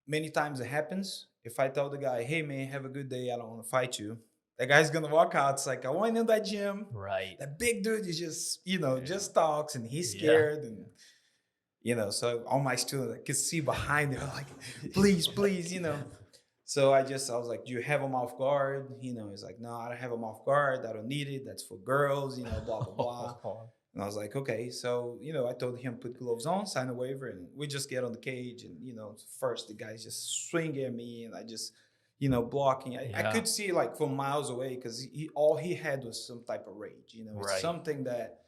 many times it happens. If I tell the guy, hey man, have a good day, I don't want to fight you, that guy's gonna walk out. It's like, I went in that gym. Right. That big dude is just, Yeah. just talks and he's Yeah. scared. And, so all my students I could see behind them, like, please, please, So I was like, do you have them off guard? He's like, no, I don't have them off guard. I don't need it. That's for girls, blah, blah, blah. And I was like, okay. So, I told him put gloves on, sign a waiver, and we just get on the cage. And, first the guy's just swinging at me and I just, blocking. I Yeah. could see like from miles away because all he had was some type of rage. It's Right. something that,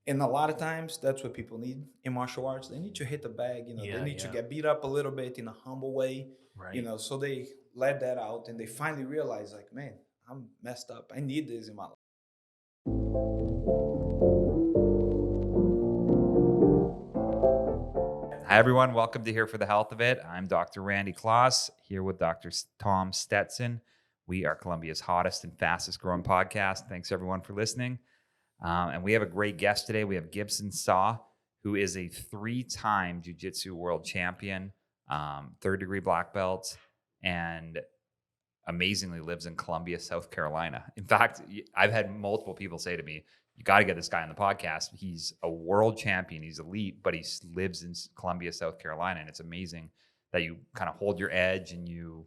and a lot of times that's what people need in martial arts. They need to hit the bag, Yeah, they need to yeah. get beat up a little bit in a humble way, Right. so they let that out and they finally realize like, man, I'm messed up. I need this in my life. Hi, everyone. Welcome to Here for the Health of It. I'm Dr. Randy Kloss here with Dr. Tom Stetson. We are Columbia's hottest and fastest growing podcast. Thanks, everyone, for listening. And we have a great guest today. We have Guybson Sa, who is a 3-time Jiu-Jitsu world champion, third-degree black belt, and amazingly lives in Columbia, South Carolina. In fact, I've had multiple people say to me, you got to get this guy on the podcast. He's a world champion. He's elite, but he lives in Columbia, South Carolina. And it's amazing that you kind of hold your edge and you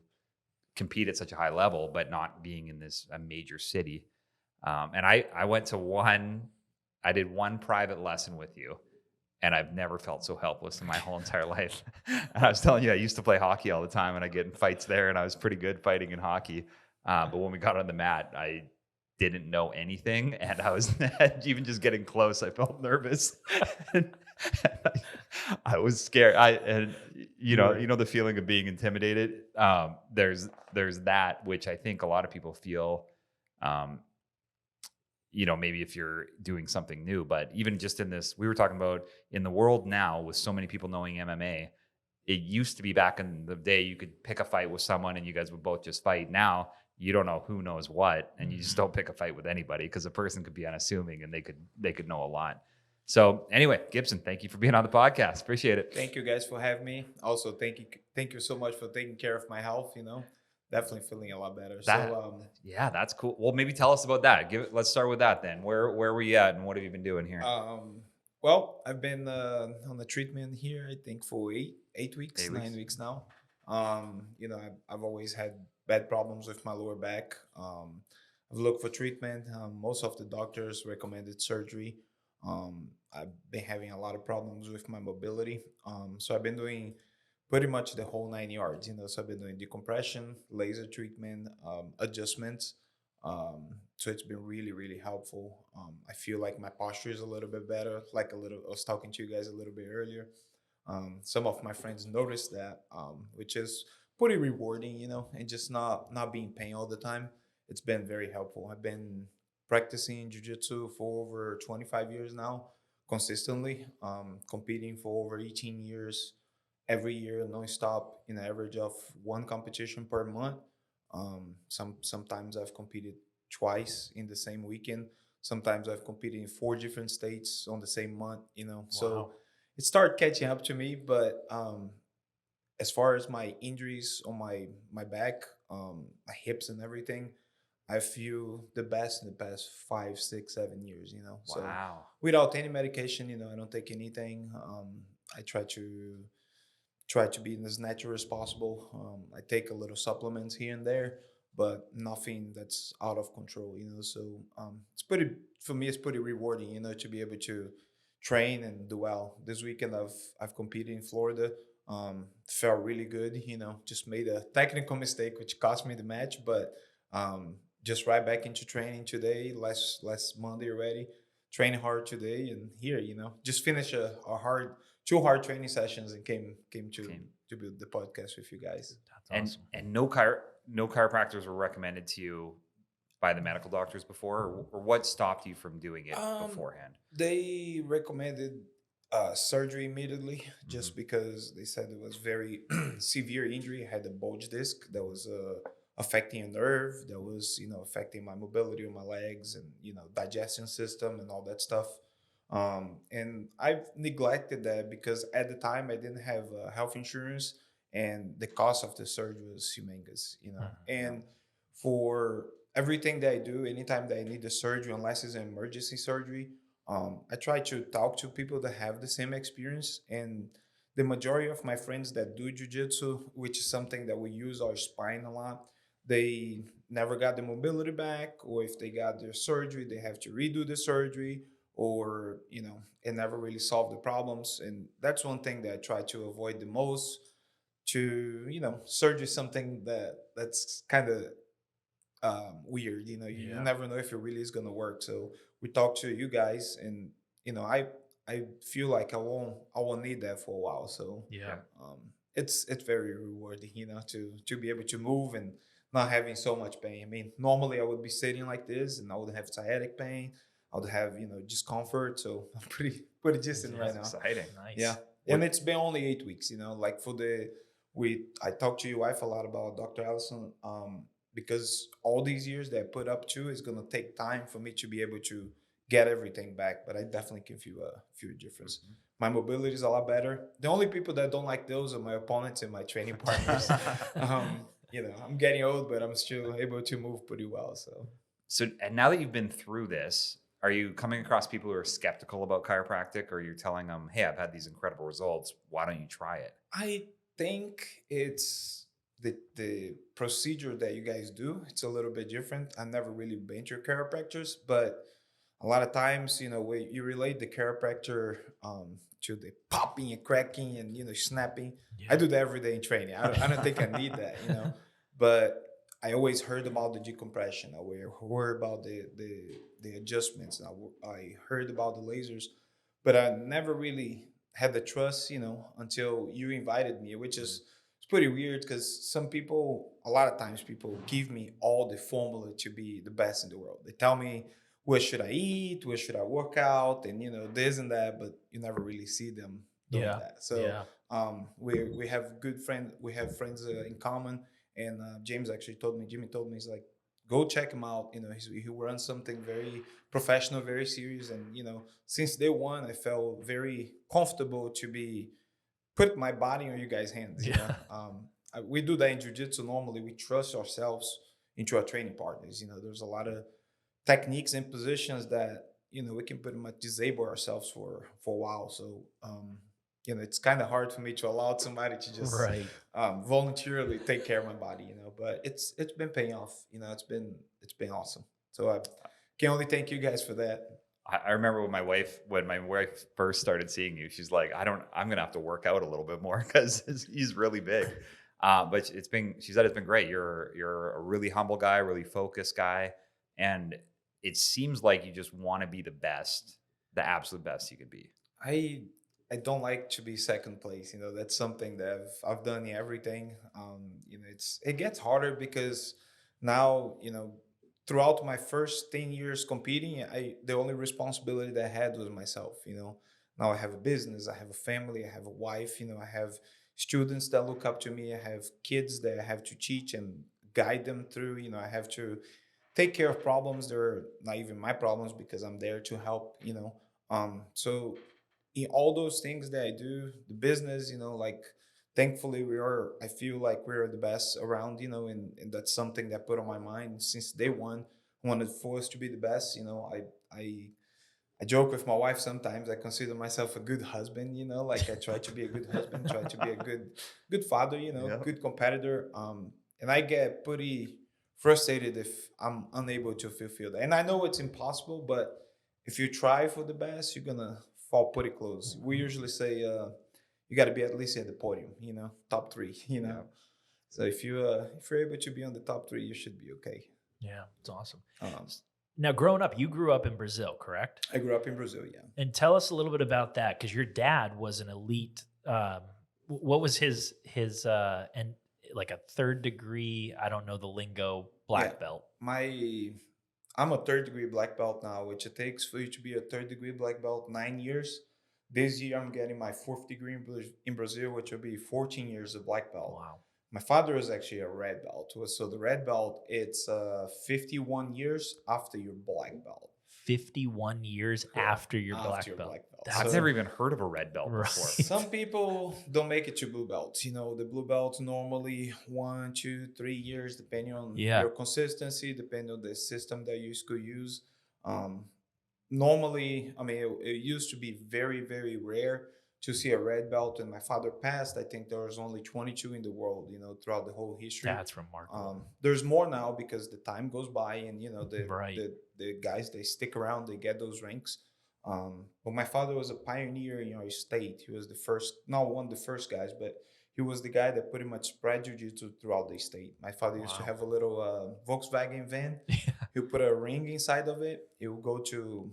compete at such a high level, but not being in this a major city. And I went to I did one private lesson with you, and I've never felt so helpless in my whole entire life. And I was telling you, I used to play hockey all the time, and I get in fights there, and I was pretty good fighting in hockey. But when we got on the mat, I didn't know anything, and I was even just getting close, I felt nervous. And I was scared. You know the feeling of being intimidated. There's that, which I think a lot of people feel. Maybe if you're doing something new, but even just in this, we were talking about in the world now with so many people knowing MMA, it used to be back in the day, you could pick a fight with someone and you guys would both just fight. Now you don't know who knows what, and you just don't pick a fight with anybody because a person could be unassuming and they could know a lot. So anyway, Guybson, thank you for being on the podcast. Appreciate it. Thank you guys for having me. Also, thank you so much for taking care of my health. Definitely feeling a lot better. Yeah, that's cool. Well, maybe tell us about that. Let's start with that then. Where were you at, and what have you been doing here? Well, I've been on the treatment here, I think, for 8 weeks, 9 weeks now. I've always had bad problems with my lower back. I've looked for treatment. Most of the doctors recommended surgery. I've been having a lot of problems with my mobility. So I've been doing pretty much the whole 9 yards. So I've been doing decompression, laser treatment, adjustments. So it's been really, really helpful. I feel like my posture is a little bit better. I was talking to you guys a little bit earlier. Some of my friends noticed that, which is pretty rewarding, and just not being pain all the time. It's been very helpful. I've been practicing jiu-jitsu for over 25 years now, consistently, competing for over 18 years, every year, non-stop, in an average of one competition per month. Sometimes I've competed twice in the same weekend. Sometimes I've competed in 4 different states on the same month, So Wow. it started catching up to me. But as far as my injuries on my back, my hips and everything, I feel the best in the past 5, 6, 7 years, So Wow. without any medication, I don't take anything. I try to be as natural as possible. I take a little supplements here and there, but nothing that's out of control, So it's pretty, for me, it's pretty rewarding, to be able to train and do well. This weekend I've competed in Florida. Felt really good, just made a technical mistake which cost me the match, but just right back into training today, last Monday already. Training hard today and here, just finished a hard 2 hard training sessions and came to build the podcast with you guys. That's awesome. And no chiropractors were recommended to you by the medical doctors before, or what stopped you from doing it beforehand? They recommended surgery immediately, just because they said it was very severe injury. I had a bulge disc that was affecting a nerve, that was affecting my mobility of my legs and digestion system and all that stuff. And I've neglected that because at the time I didn't have health insurance, and the cost of the surgery was humongous, you know. Yeah. And for everything that I do, anytime that I need the surgery, unless it's an emergency surgery, I try to talk to people that have the same experience. And the majority of my friends that do jujitsu, which is something that we use our spine a lot, they never got the mobility back, or if they got their surgery, they have to redo the surgery, or you know, it never really solved the problems. And that's one thing that I try to avoid the most. To you know, surgery is something that's kind of weird. You know, you Yeah. never know if it really is gonna work. So we talked to you guys, and you know, I feel like I won't need that for a while. So Yeah. it's very rewarding, you know, to be able to move and not having so much pain. I mean, normally I would be sitting like this, and I would have sciatic pain. I would have discomfort. So I'm pretty decent right That's now. exciting. Nice. Yeah, and it's been only 8 weeks. You know, like for the I talked to your wife a lot about Dr. Allison, because all these years that I put up to is gonna take time for me to be able to get everything back. But I definitely can feel a difference. My mobility is a lot better. The only people that don't like those are my opponents and my training partners. You know, I'm getting old, but I'm still able to move pretty well. So, and now that you've been through this, are you coming across people who are skeptical about chiropractic, or are you telling them, "Hey, I've had these incredible results. Why don't you try it?" I think it's the procedure that you guys do. It's a little bit different. I've never really been to chiropractors, but a lot of times, you know, when you relate the chiropractor to the popping and cracking and snapping. I Yeah. do that every day in training. I don't think I need that, you know. But I always heard about the decompression. Heard about the adjustments. I heard about the lasers, but I never really had the trust, you know, until you invited me, which is it's pretty weird because some people, a lot of times, people give me all the formula to be the best in the world. They tell me what should I eat, what should I work out, and this and that, but you never really see them doing Yeah. that. So Yeah. we have good friends, we have friends in common, and Jimmy told me, he's like, go check him out. You know, he runs something very professional, very serious, and since day one, I felt very comfortable to be put my body on you guys' hands. Yeah. We do that in jiu-jitsu. Normally, we trust ourselves into our training partners. There's a lot of techniques and positions that we can pretty much disable ourselves for a while. So it's kind of hard for me to allow somebody to just Right. voluntarily take care of my body. But it's been paying off. It's been awesome. So I can only thank you guys for that. I remember when my wife first started seeing you, she's like, I'm gonna have to work out a little bit more because he's really big. But she said it's been great. You're a really humble guy, really focused guy, and it seems like you just want to be the best, the absolute best you could be. I don't like to be second place. That's something that I've done in everything. It gets harder because now, throughout my first 10 years competing, the only responsibility that I had was myself. Now I have a business, I have a family, I have a wife, I have students that look up to me, I have kids that I have to teach and guide them through. I have to take care of problems that are not even my problems because I'm there to help. So in all those things that I do, the business, like thankfully I feel like we're the best around, and that's something that I put on my mind since day one. I wanted for us to be the best. I joke with my wife sometimes. I consider myself a good husband, like I try to be a good husband, try to be a good father, Yeah. good competitor. And I get pretty frustrated if I'm unable to fulfill that. And I know it's impossible, but if you try for the best, you're gonna fall pretty close. We usually say you got to be at least at the podium, top three, Yeah. So if you're able to be on the top three, you should be okay. Yeah. It's awesome. Um, Now, growing up, you grew up in Brazil, correct? I grew up in Brazil, yeah. And tell us a little bit about that, because your dad was an elite. What was his and like a third degree? I don't know the lingo. Black Yeah. belt. I'm a third degree black belt now, which it takes for you to be a third degree black belt 9 years. This year, I'm getting my fourth degree in Brazil, which will be 14 years of black belt. Wow. My father is actually a red belt. So the red belt, it's 51 years after your black belt. 51 years after your black belt. I've never even heard of a red belt before. Some people don't make it to blue belts. You know, the blue belts normally 1, 2, 3 years, depending on your consistency, depending on the system that you could use. Normally, I mean, it used to be very, very rare to see a red belt. When my father passed, I think there was only 22 in the world, you know, throughout the whole history. That's remarkable. There's more now because the time goes by and, you know, the guys, they stick around, they get those ranks. But my father was a pioneer in our state. He was the first, not one of the first guys, but he was the guy that pretty much spread jiu-jitsu throughout the state. My father used to have a little Volkswagen van. He'll put a ring inside of it. He would go to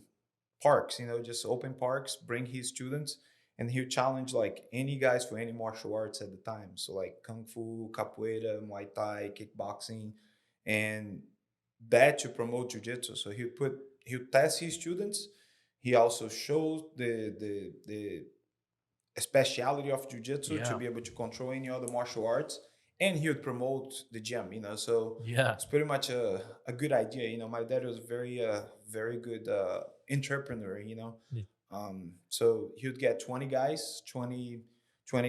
parks, you know, just open parks, bring his students, and he'll challenge like any guys for any martial arts at the time. So like Kung Fu, Capoeira, Muay Thai, kickboxing, and that to promote jiu-jitsu. So he'll test his students. He also shows the speciality of jiu-jitsu to be able to control any other martial arts. And he would promote the gym, you know. So it's pretty much a good idea. You know, my dad was very good entrepreneur, you know. So he would get 20 guys, 20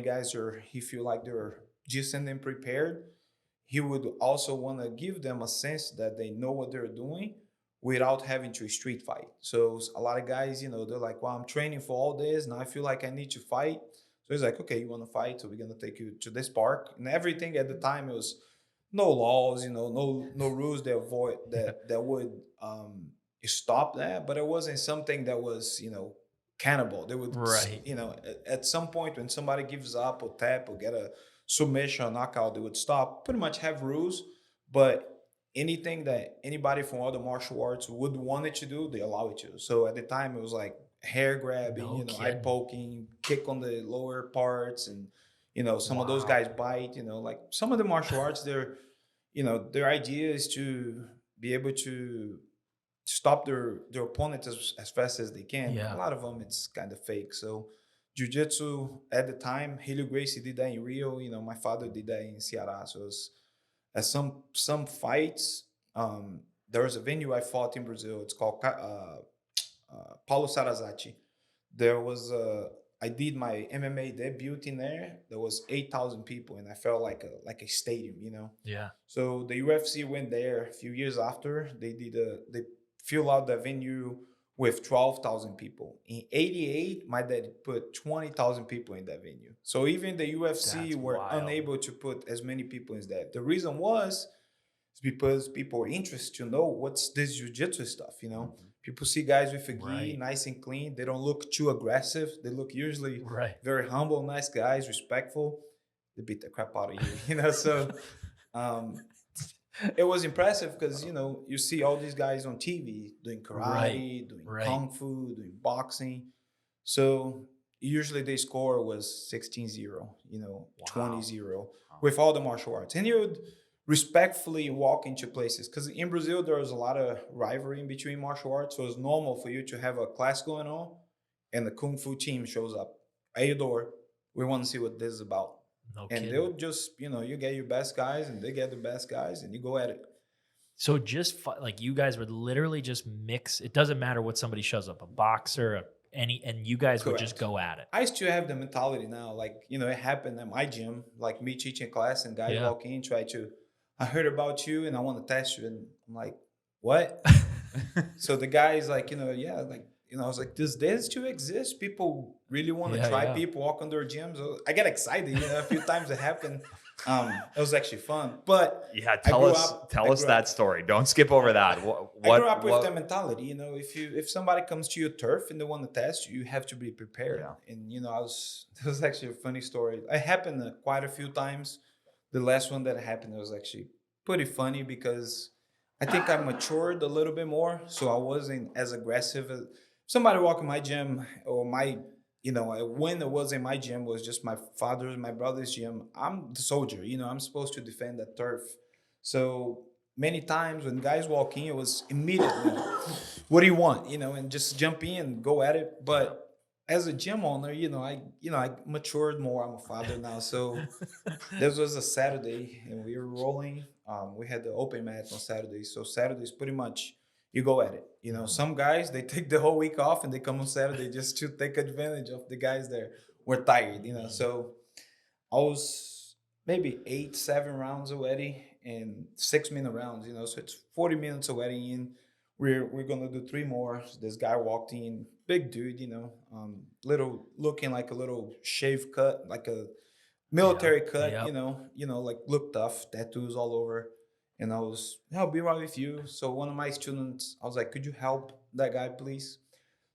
guys, or he feel like they're decent and prepared. He would also want to give them a sense that they know what they're doing without having to street fight. So a lot of guys, you know, they're like, well, I'm training for all this. Now I feel like I need to fight. So he's like, okay, you want to fight? So we're going to take you to this park. And everything at the time, it was no laws, you know, no rules that would stop that. But it wasn't something that was, you know, cannibal. They would, you know, at some point when somebody gives up or tap or get a submission or knockout, they would stop, pretty much have rules. But anything that anybody from other martial arts would want it to do, they allow it to. So at the time, it was like hair grabbing, eye poking, kick on the lower parts. And, you know, some of those guys bite, you know, like some of the martial arts, their idea is to be able to stop their opponent as fast as they can. A lot of them, it's kind of fake. So jiu-jitsu at the time, Helio Gracie did that in Rio. You know, my father did that in Ceará. So it was, at some fights, there was a venue I fought in Brazil. It's called Paulo Sarazati. There was I did my MMA debut in there. There was 8,000 people, and I felt like a stadium, you know. So the UFC went there a few years after. They filled out the venue with 12,000 people. In '88, my dad put 20,000 people in that venue. So even the UFC were unable to put as many people as that. The reason was because people were interested to know what's this jiu-jitsu stuff, you know. People see guys with a gi, nice and clean. They don't look too aggressive. They look usually very humble, nice guys, respectful. They beat the crap out of you, you know. So it was impressive because, you know, you see all these guys on TV doing karate, doing kung fu, doing boxing. So usually their score was 16-0, you know, 20-0 with all the martial arts. And you would respectfully walk into places because in Brazil, there was a lot of rivalry in between martial arts. So it's normal for you to have a class going on and the kung fu team shows up at your door. We want to see what this is about. And they'll just, you know, you get your best guys and they get the best guys and you go at it. So just like you guys would literally just mix. It doesn't matter what somebody shows up, a boxer, and you guys would just go at it. I still have the mentality now. Like, you know, it happened at my gym, like me teaching class and guys walk in, I heard about you and I want to test you. And I'm like, what? So the guy's like, you know, I was like, does this still exist? People really want to try people walk on their gyms. I get excited, you know, a few times it happened. It was actually fun. But tell us that story. Don't skip over that. I grew up with the mentality, you know, if somebody comes to your turf and they want to test you, you have to be prepared. And, you know, it was actually a funny story. It happened quite a few times. The last one that happened was actually pretty funny because I think I matured a little bit more. So I wasn't as aggressive as somebody walk in my gym or when it was in my gym was just my father's, my brother's gym. I'm the soldier, you know, I'm supposed to defend that turf. So many times when guys walk in, it was immediately, what do you want? You know, and just jump in and go at it. But as a gym owner, I matured more. I'm a father now. So this was a Saturday and we were rolling. We had the open mat on Saturday. So Saturday is pretty much, you go at it. You know, some guys, they take the whole week off and they come on Saturday just to take advantage of the guys that were tired, you know. So I was maybe 8, 7 rounds already and 6 minute rounds, you know. So it's 40 minutes already in. We're gonna do 3 more. This guy walked in, big dude, you know, little looking like a little shave cut, like a military cut, Yep. you know, like look tough, tattoos all over. And I was, yeah, I'll be right with you. So one of my students, I was like, could you help that guy, please?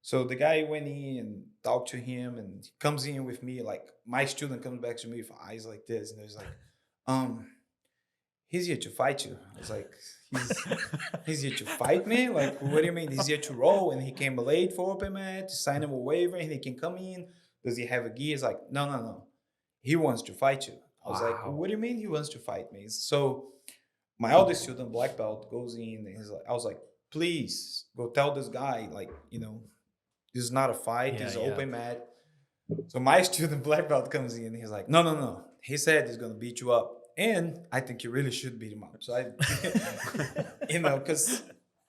So the guy went in and talked to him, and he comes in with me. Like my student comes back to me with eyes like this, and he's like, um, he's here to fight you. I was like, he's here to fight me? Like, what do you mean? He's here to roll, and he came late for open mat to sign him a waiver, and he can come in. Does he have a gi? He's like, no, no, no. He wants to fight you. I was like, what do you mean he wants to fight me? So my eldest student, black belt, goes in, and he's like, I was like, please go tell this guy, like, you know, this is not a fight. It's open mat. So my student, black belt, comes in, and he's like, no, no, no. He said he's gonna beat you up. And I think you really should beat him up. So I, you know, because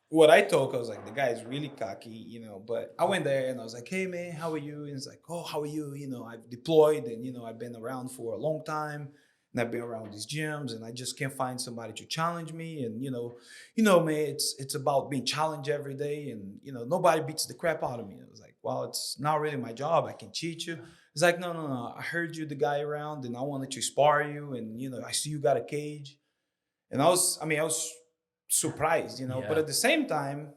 what I told, I was like, the guy is really cocky, you know. But I went there and I was like, hey, man, how are you? And he's like, oh, how are you? You know, I've deployed and, you know, I've been around for a long time. And I've been around these gyms and I just can't find somebody to challenge me. And, you know, man, it's about being challenged every day. And, you know, nobody beats the crap out of me. I was like, well, it's not really my job. I can cheat you. It's like, no, no, no. I heard you, the guy around, and I wanted to spar you. And, you know, I see you got a cage. And I was surprised, you know. But at the same time,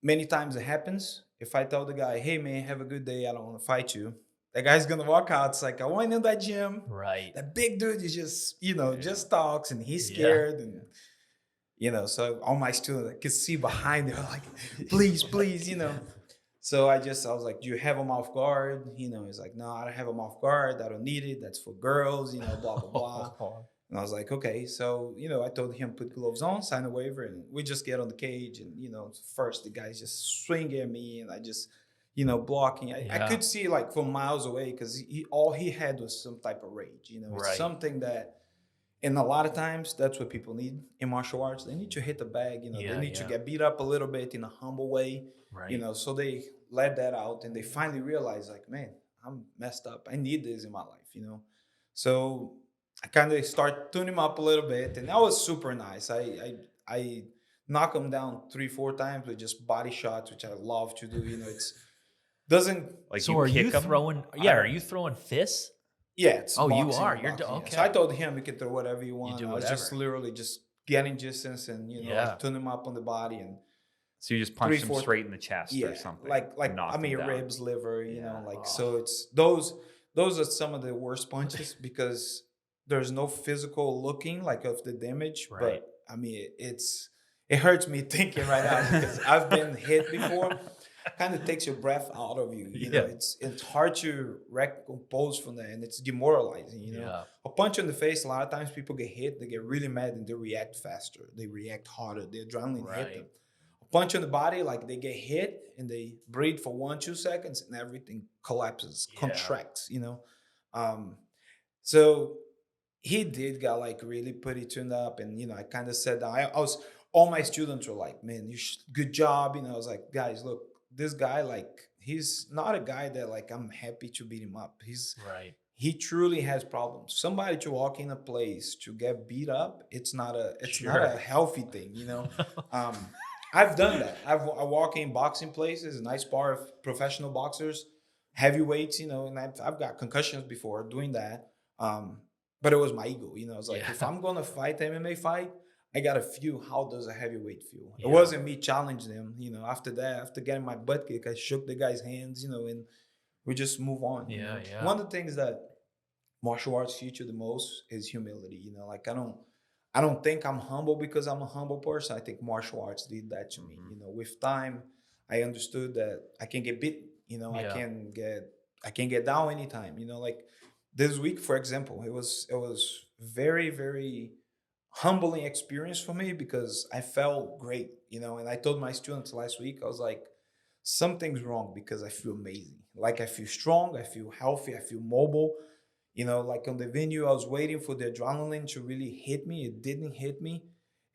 many times it happens. If I tell the guy, hey, man, have a good day. I don't want to fight you. That guy's going to walk out. It's like, I went in that gym. Right. That big dude is just, you know, just talks and he's scared. And, you know, so all my students, I could see behind them, like, please, please, you know. So I was like, do you have them off guard? You know, he's like, no, I don't have them off guard. I don't need it. That's for girls, you know, blah, blah, blah. And I was like, okay. So, you know, I told him, put gloves on, sign a waiver, and we just get on the cage. And, you know, first the guy's just swinging at me and I just, you know, blocking. I could see like from miles away because all he had was some type of rage. You know, it's something that, and a lot of times that's what people need in martial arts. They need to hit the bag, you know, they need to get beat up a little bit in a humble way, you know, so they let that out and they finally realize like, man, I'm messed up. I need this in my life, you know? So I kind of start tuning him up a little bit and that was super nice. I knock him down 3-4 times with just body shots, which I love to do, you know, doesn't like, so are you throwing, are you throwing fists? Yeah, it's boxing, you are. You're okay. So I told him you can throw whatever you want. You do I was just literally just getting distance and you know like, tune him up on the body and. So you just punched him straight in the chest or something. Like I mean ribs, liver, you know, like so it's those are some of the worst punches because there's no physical looking like of the damage, but I mean it hurts me thinking right now because I've been hit before. Kind of takes your breath out of you. You know, it's hard to recompose from that, and it's demoralizing. You know, a punch in the face. A lot of times people get hit, they get really mad, and they react faster. They react harder. The adrenaline hit them. A punch in the body, like they get hit and they breathe for 1-2 seconds, and everything collapses, contracts. You know, so he got like really pretty tuned up, and you know, I kind of said that I was. All my students were like, "Man, good job." You know, I was like, "Guys, look." This guy, like, he's not a guy that, like, I'm happy to beat him up. He truly has problems. Somebody to walk in a place to get beat up, it's not a healthy thing, you know? I've done that. I walk in boxing places and I spar with professional boxers, heavyweights, you know, and I've got concussions before doing that. But it was my ego, you know? I was like, if I'm going to fight MMA fight, I got to feel how does a heavyweight feel. It wasn't me challenging them, you know. After that, after getting my butt kicked, I shook the guy's hands, you know, and we just move on. You know? One of the things that martial arts teach you the most is humility. You know, like I don't think I'm humble because I'm a humble person. I think martial arts did that to me. You know, with time, I understood that I can get beat. You know, I can get down anytime. You know, like this week, for example, it was very, very humbling experience for me because I felt great, you know, and I told my students last week, I was like, something's wrong because I feel amazing. Like I feel strong, I feel healthy, I feel mobile, you know, like on the venue, I was waiting for the adrenaline to really hit me. It didn't hit me.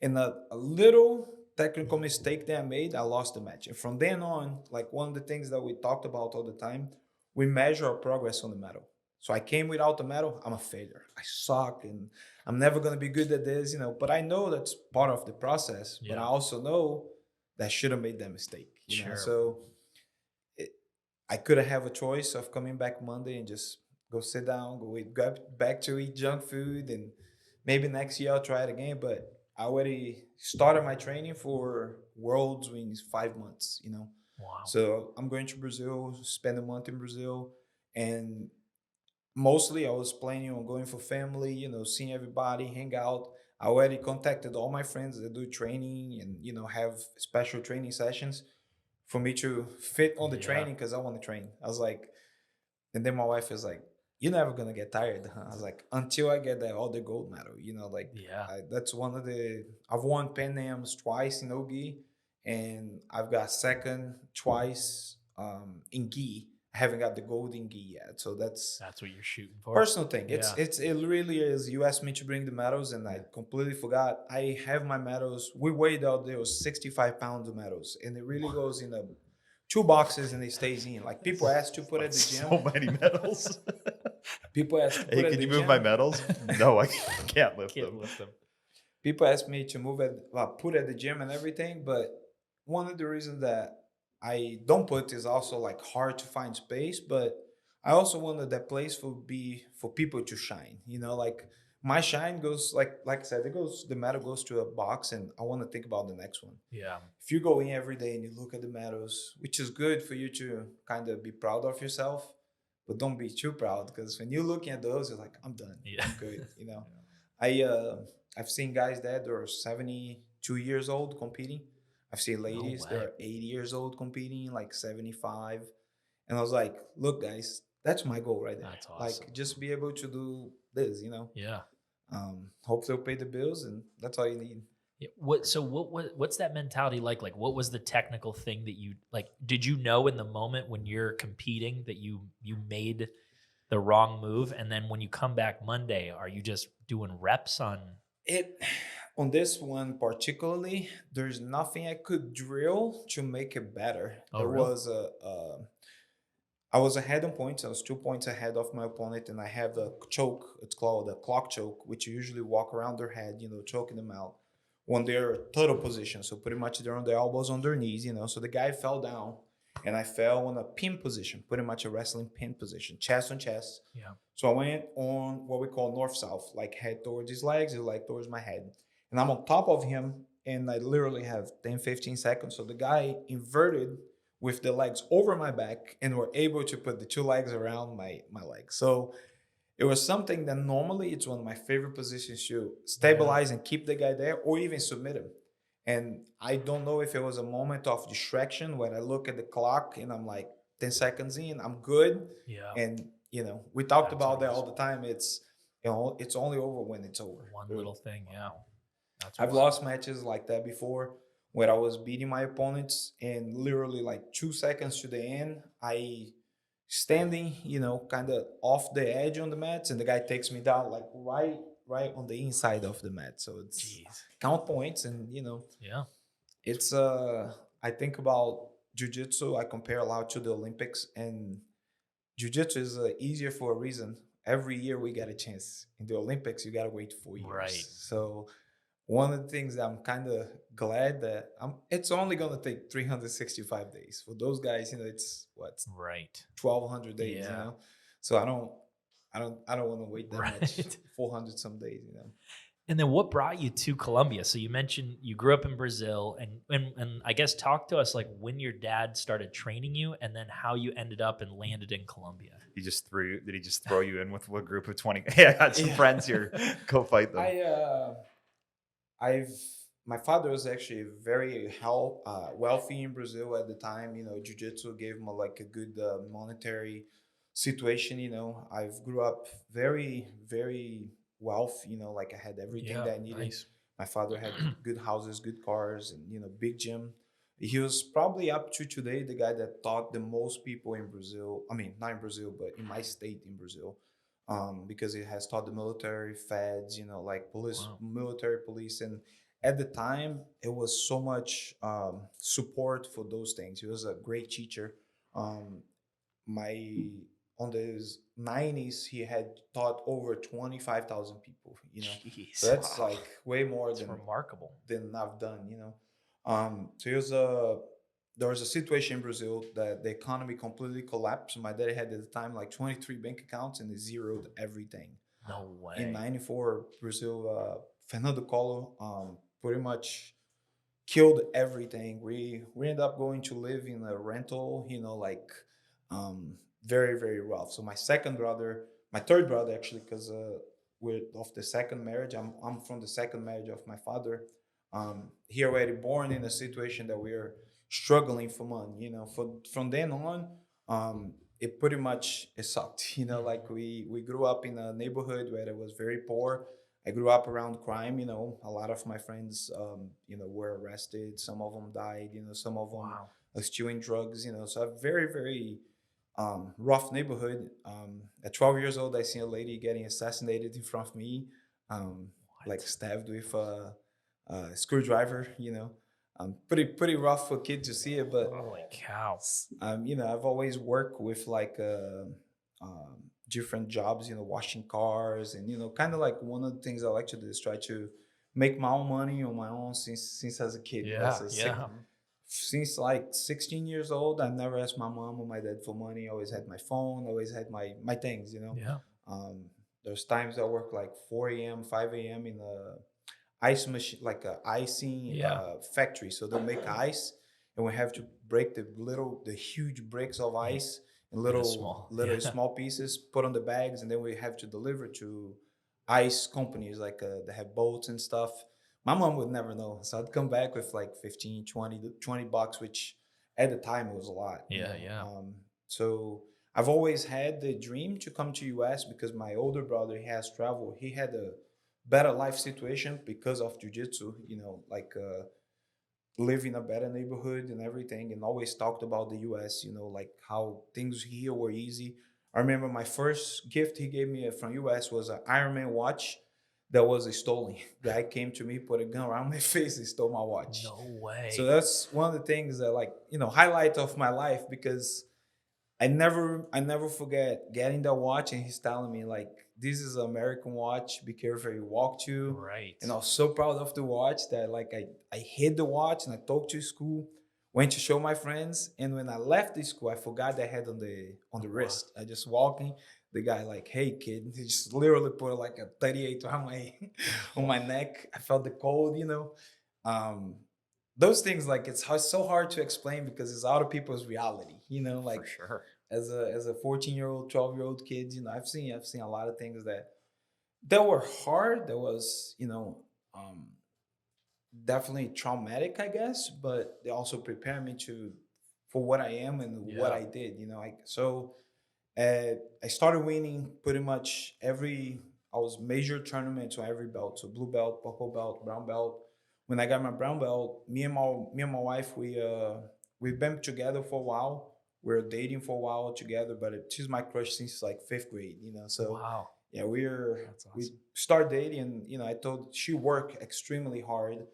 And a little technical mistake that I made, I lost the match. And from then on, like one of the things that we talked about all the time, we measure our progress on the medal. So I came without the medal, I'm a failure. I suck and I'm never going to be good at this, but I know that's part of the process. But I also know that I should have made that mistake. You know? So I could have a choice of coming back Monday and just go sit down, go back to eat junk food, and maybe next year I'll try it again. But I already started my training for Worlds in 5 months, Wow. So I'm going to Brazil, spend a month in Brazil, and mostly I was planning on going for family, seeing everybody, hang out. I already contacted all my friends that do training and, have special training sessions for me to fit on the training because I want to train. I was like, and then my wife is like, you're never going to get tired. Huh? I was like, until I get that other gold medal, that's one of I've won Pan Ams twice in Ogi, and I've got second twice in gi. I haven't got the gold in gi yet. So that's what you're shooting for. Personal thing. It really is. You asked me to bring the medals and I completely forgot. I have my medals. We weighed out there was 65 pounds of medals, and it really goes in 2 boxes and it stays in. Like people ask to put at the gym. So many medals. People ask to put hey, at can the you move gym. my medals? No, I can't lift them. People ask me to put at the gym and everything, but one of the reasons that I don't put is also like hard to find space, but I also wanted that place for people to shine. Like my shine goes like I said, the medal goes to a box, and I want to think about the next one. Yeah. If you go in every day and you look at the medals, which is good for you to kind of be proud of yourself, but don't be too proud, because when you're looking at those, you're like, I'm done. Yeah. I'm good. I've seen guys that are 72 years old competing. I've seen ladies that are 80 years old competing, like 75. And I was like, look, guys, that's my goal right there. That's awesome. Like, just be able to do this, Yeah. Hope they'll pay the bills, and that's all you need. Yeah. What's that mentality like? Like, what was the technical thing that you like? Did you know in the moment when you're competing that you made the wrong move, and then when you come back Monday, are you just doing reps on it? On this one particularly, there's nothing I could drill to make it better. There was I was ahead on points. I was 2 points ahead of my opponent, and I have a choke. It's called a clock choke, which you usually walk around their head, choking them out when they're turtle position. So pretty much they're on their elbows, on their knees, So the guy fell down, and I fell on a pin position, pretty much a wrestling pin position, chest on chest. Yeah. So I went on what we call north-south, like head towards his legs, his leg towards my head. And I'm on top of him, and I literally have 10, 15 seconds. So the guy inverted with the legs over my back, and were able to put the 2 legs around my legs. So it was something that normally it's one of my favorite positions to stabilize and keep the guy there, or even submit him. And I don't know if it was a moment of distraction when I look at the clock and I'm like 10 seconds in, I'm good. Yeah. And, we talked about that all the time. It's, it's only over when it's over. One little thing. Yeah. I've lost matches like that before, where I was beating my opponents, and literally like 2 seconds to the end, I standing, kind of off the edge on the mats, and the guy takes me down like right on the inside of the mat. So it's count points, and it's I think about jiu-jitsu. I compare a lot to the Olympics, and jiu-jitsu is easier for a reason. Every year we get a chance. In the Olympics, you got to wait 4 years. Right. So one of the things that I'm kind of glad that it's only going to take 365 days. For those guys, it's what? Right. 1,200 days, So I don't want to wait that much, 400 some days, And then what brought you to Colombia? So you mentioned you grew up in Brazil, and I guess talk to us like when your dad started training you, and then how you ended up and landed in Colombia. Did he just throw you in with a group of 20? Hey, I got some friends here. Go fight them. My father was actually very wealthy in Brazil at the time. Jiu-jitsu gave him a good monetary situation. I've grew up very, very wealthy. Like I had everything that I needed. Nice. My father had good houses, good cars, and big gym. He was probably up to today the guy that taught the most people in Brazil. I mean, not in Brazil, but in my state in Brazil. Because it has taught the military, feds, like police, military police, and at the time, it was so much support for those things. He was a great teacher. Um, my on the 90s, he had taught over 25,000 people. Jeez. So that's Wow. like way more It's remarkable. than I've done. So there was a situation in Brazil that the economy completely collapsed. My dad had at the time like 23 bank accounts and he zeroed everything. No way. In '94, Brazil, Fernando Collor pretty much killed everything. We ended up going to live in a rental, like very, very rough. So my third brother actually, because we're of the second marriage. I'm from the second marriage of my father. He already born in a situation that we are struggling for money. From then on, it pretty much it sucked. Like we grew up in a neighborhood where it was very poor. I grew up around crime. A lot of my friends, were arrested. Some of them died. Some of them Wow. are stealing drugs. So a very, very rough neighborhood. At 12 years old, I seen a lady getting assassinated in front of me, like stabbed with a screwdriver. Pretty rough for a kid to see it, but Holy cow. I've always worked with like different jobs, washing cars, and kind of like one of the things I like to do is try to make my own money on my own since as a kid. Yeah, So yeah. since like 16 years old, I never asked my mom or my dad for money. I always had my phone, always had my things. Yeah. There's times I work like 4 a.m., 5 a.m. in a ice machine, like a icing factory. So they'll make ice, and we have to break the huge bricks of ice in little small pieces, put on the bags, and then we have to deliver to ice companies like that have boats and stuff. My mom would never know, so I'd come back with like 15, 20 bucks, which at the time it was a lot. Yeah. So I've always had the dream to come to US because my older brother, he has traveled. He had a better life situation because of jiu-jitsu, like live in a better neighborhood and everything, and always talked about the US, like how things here were easy. I remember my first gift he gave me from US was an Ironman watch that was stolen. Guy came to me, put a gun around my face, and stole my watch. No way. So that's one of the things that, like, highlight of my life, because I never forget getting that watch and he's telling me like, this is an American watch, be careful you walk to. Right. And I was so proud of the watch that like I hid the watch and I talked to school, went to show my friends, and when I left the school, I forgot I had on the wrist. I just walking, the guy like, hey kid, he just literally put like a 38 on my on my neck. I felt the cold. Um, those things, like, it's so hard to explain because it's out of people's reality, like For sure. as a 14-year-old, 12-year-old kid, I've seen a lot of things that were hard, that was, um definitely traumatic, I guess, but they also prepare me for what I am and what Yeah. I did, I started winning pretty much I was major tournaments on every belt. So blue belt, purple belt, brown belt. When I got my brown belt, me and my wife, we've been together for a while. We're dating for a while together, but she's my crush since like fifth grade. So Wow. yeah, That's we awesome. start dating, and I told she worked extremely hard.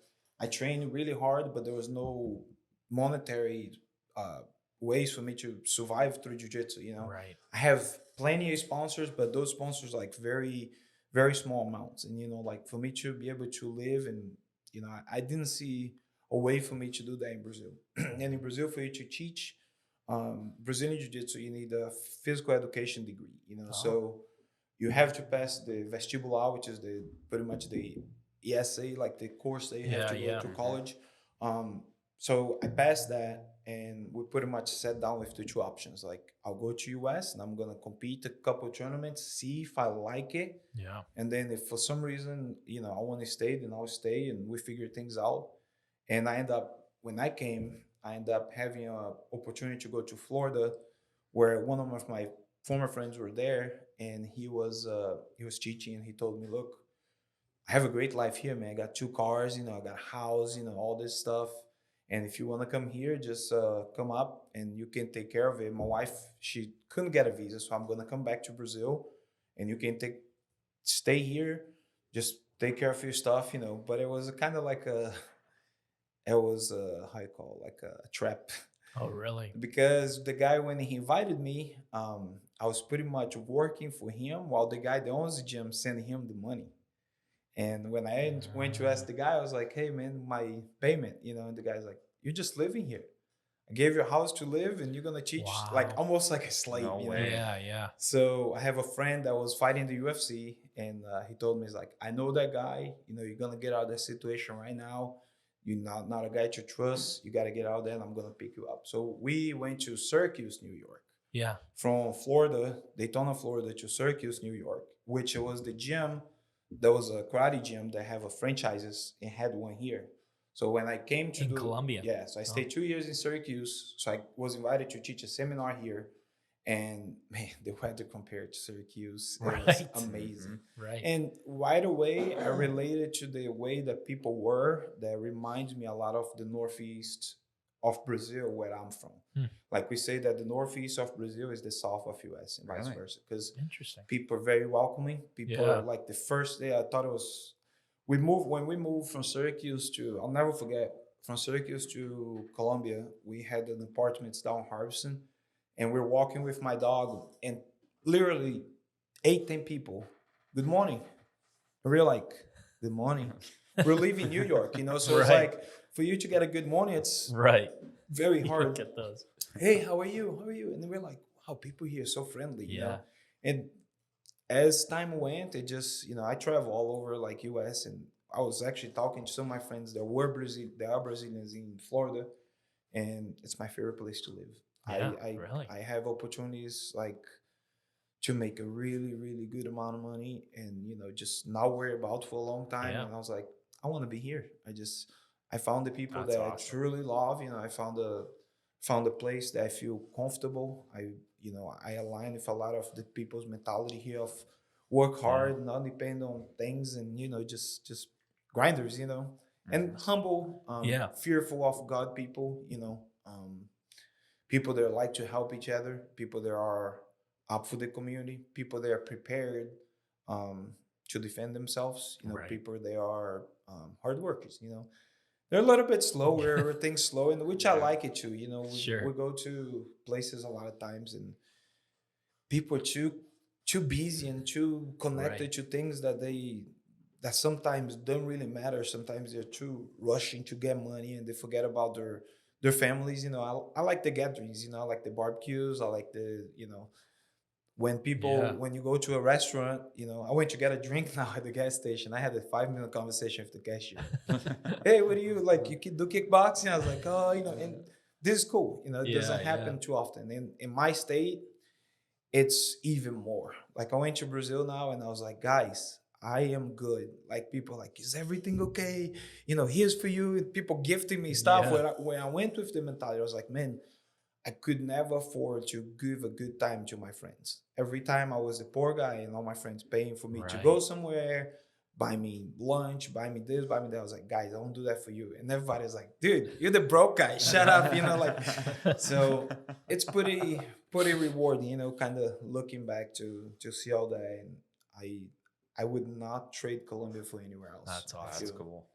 I trained really hard, but there was no monetary uh, ways for me to survive through jiu-jitsu. Right. I have plenty of sponsors, but those sponsors like very, very small amounts. And like for me to be able to live, and I didn't see a way for me to do that in Brazil. And in Brazil, for you to teach Brazilian jiu-jitsu, you need a physical education degree. So you have to pass the vestibular, which is the pretty much the ESA, like the course that you have to go to college. So I passed that, and we pretty much sat down with the two options. Like, I'll go to US and I'm gonna compete a couple tournaments, see if I like it, Yeah. and then if for some reason I want to stay, then I'll stay, and we figure things out. And when I ended up having an opportunity to go to Florida, where one of my former friends were there, and he was teaching, and he told me, look, I have a great life here, man. I got two cars, I got a house, all this stuff. And if you want to come here, just come up and you can take care of it. My wife, she couldn't get a visa, so I'm going to come back to Brazil, and you can stay here, just take care of your stuff, but it was kind of like it was how you call it, like a trap. Oh, really? Because the guy, when he invited me, I was pretty much working for him while the guy that owns the gym sending him the money. And when I went to ask the guy, I was like, "Hey, man, my payment," and the guy's like, "You're just living here. I gave you a house to live, and you're gonna teach like Wow. almost like a slave." No way. Yeah. So I have a friend that was fighting the UFC, and he told me, "He's like, I know that guy. You're gonna get out of that situation right now. You're not a guy to trust. You got to get out there, and I'm gonna pick you up." So we went to Syracuse, New York, Yeah. from Florida, Daytona, Florida, to Syracuse, New York, which was the gym. There was a karate gym that have a franchises and had one here. So when I came to In Colombia. yeah, so I stayed 2 years in Syracuse. So I was invited to teach a seminar here, and man, the weather compared to Syracuse it was Right. amazing. Right. And right away, I related to the way that people were. That reminds me a lot of the Northeast of Brazil, where I'm from. Like we say that the Northeast of Brazil is the South of US and vice Really? versa. Because Interesting. people are very welcoming. People Yeah. are like the first day I thought it was. When we moved from Syracuse to, I'll never forget, from Syracuse to Columbia, we had an apartment down Harbison, and we're walking with my dog, and literally 8, 10 people. Good morning. And we're like, good morning. We're leaving New York, so it's Right. like for you to get a good morning, it's Right. very You hard. look at those. Hey, how are you? How are you? And then we're like, wow, people here are so friendly, Yeah. And as time went, it just, I travel all over like US, and I was actually talking to some of my friends that are Brazilians in Florida, and it's my favorite place to live. Yeah, I really. I have opportunities like to make a really, really good amount of money and just not worry about for a long time. Yeah. And I was like, I want to be here. I found the people That's that awesome. I truly love. I found a place that I feel comfortable. I align with a lot of the people's mentality here of work hard, not depend on things, and just grinders, and humble, Yeah. fearful of God people, people that like to help each other, people that are up for the community, people that are prepared to defend themselves, Right. people that are hard workers, They're a little bit slower, everything's slow, and which I like it too. Sure. We go to places a lot of times, and people are too busy and too connected Right. to things that sometimes don't really matter. Sometimes they're too rushing to get money, and they forget about their families. I like the gatherings. I like the barbecues. I like the Yeah. when you go to a restaurant. I went to get a drink now at the gas station. I had a 5 minute conversation with the cashier. Hey, what do you like? You do kickboxing? I was like, oh, and this is cool. It doesn't happen too often. In my state, it's even more. Like I went to Brazil now, and I was like, guys, I am good. Like people are like, is everything okay? Here's for you. And people gifting me stuff. Yeah. When I went with the mentality, I was like, man, I could never afford to give a good time to my friends. Every time I was a poor guy, and all my friends paying for me to Right. go somewhere, buy me lunch, buy me this, buy me that. I was like, guys, I won't do that for you. And everybody's like, dude, you're the broke guy. Shut up. So it's pretty rewarding, kind of looking back to see all that. And I would not trade Colombia for anywhere else. That's awesome. That's cool.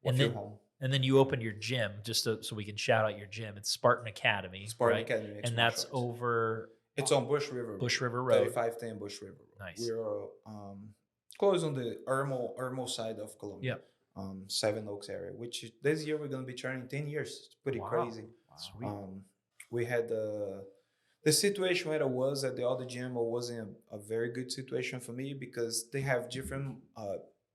I And feel then- home. And then you opened your gym just so we can shout out your gym. It's Spartan Academy. Spartan right? Academy. Mixed And that's martial arts. over It's on Bush River. Bush River Road. 3510 Bush River Road. Nice. We're close on the Irmo side of Colombia. Yeah. Seven Oaks area, which this year we're going to be turning 10 years. It's pretty Wow. crazy. Sweet. We had the situation where it was at the other gym wasn't a very good situation for me because they have different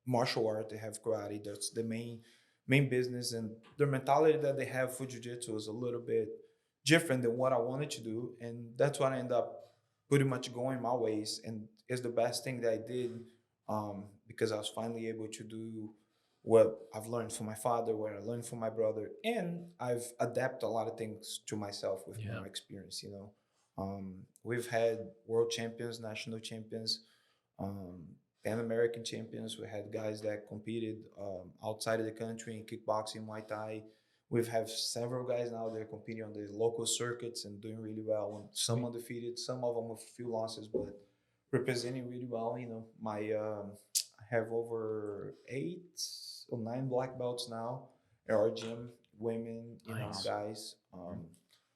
martial art. They have karate. That's the main business, and the mentality that they have for jiu-jitsu is a little bit different than what I wanted to do, and that's what I ended up pretty much going my ways, and it's the best thing that I did because I was finally able to do what I've learned from my father, what I learned from my brother, and I've adapted a lot of things to myself with more experience. We've had world champions, national champions, Pan American champions. We had guys that competed outside of the country in kickboxing, Muay Thai. We've have several guys now that are competing on the local circuits and doing really well. And some undefeated, some of them with a few losses, but representing really well. I have over 8 or 9 black belts now at our gym, women, Nice. guys.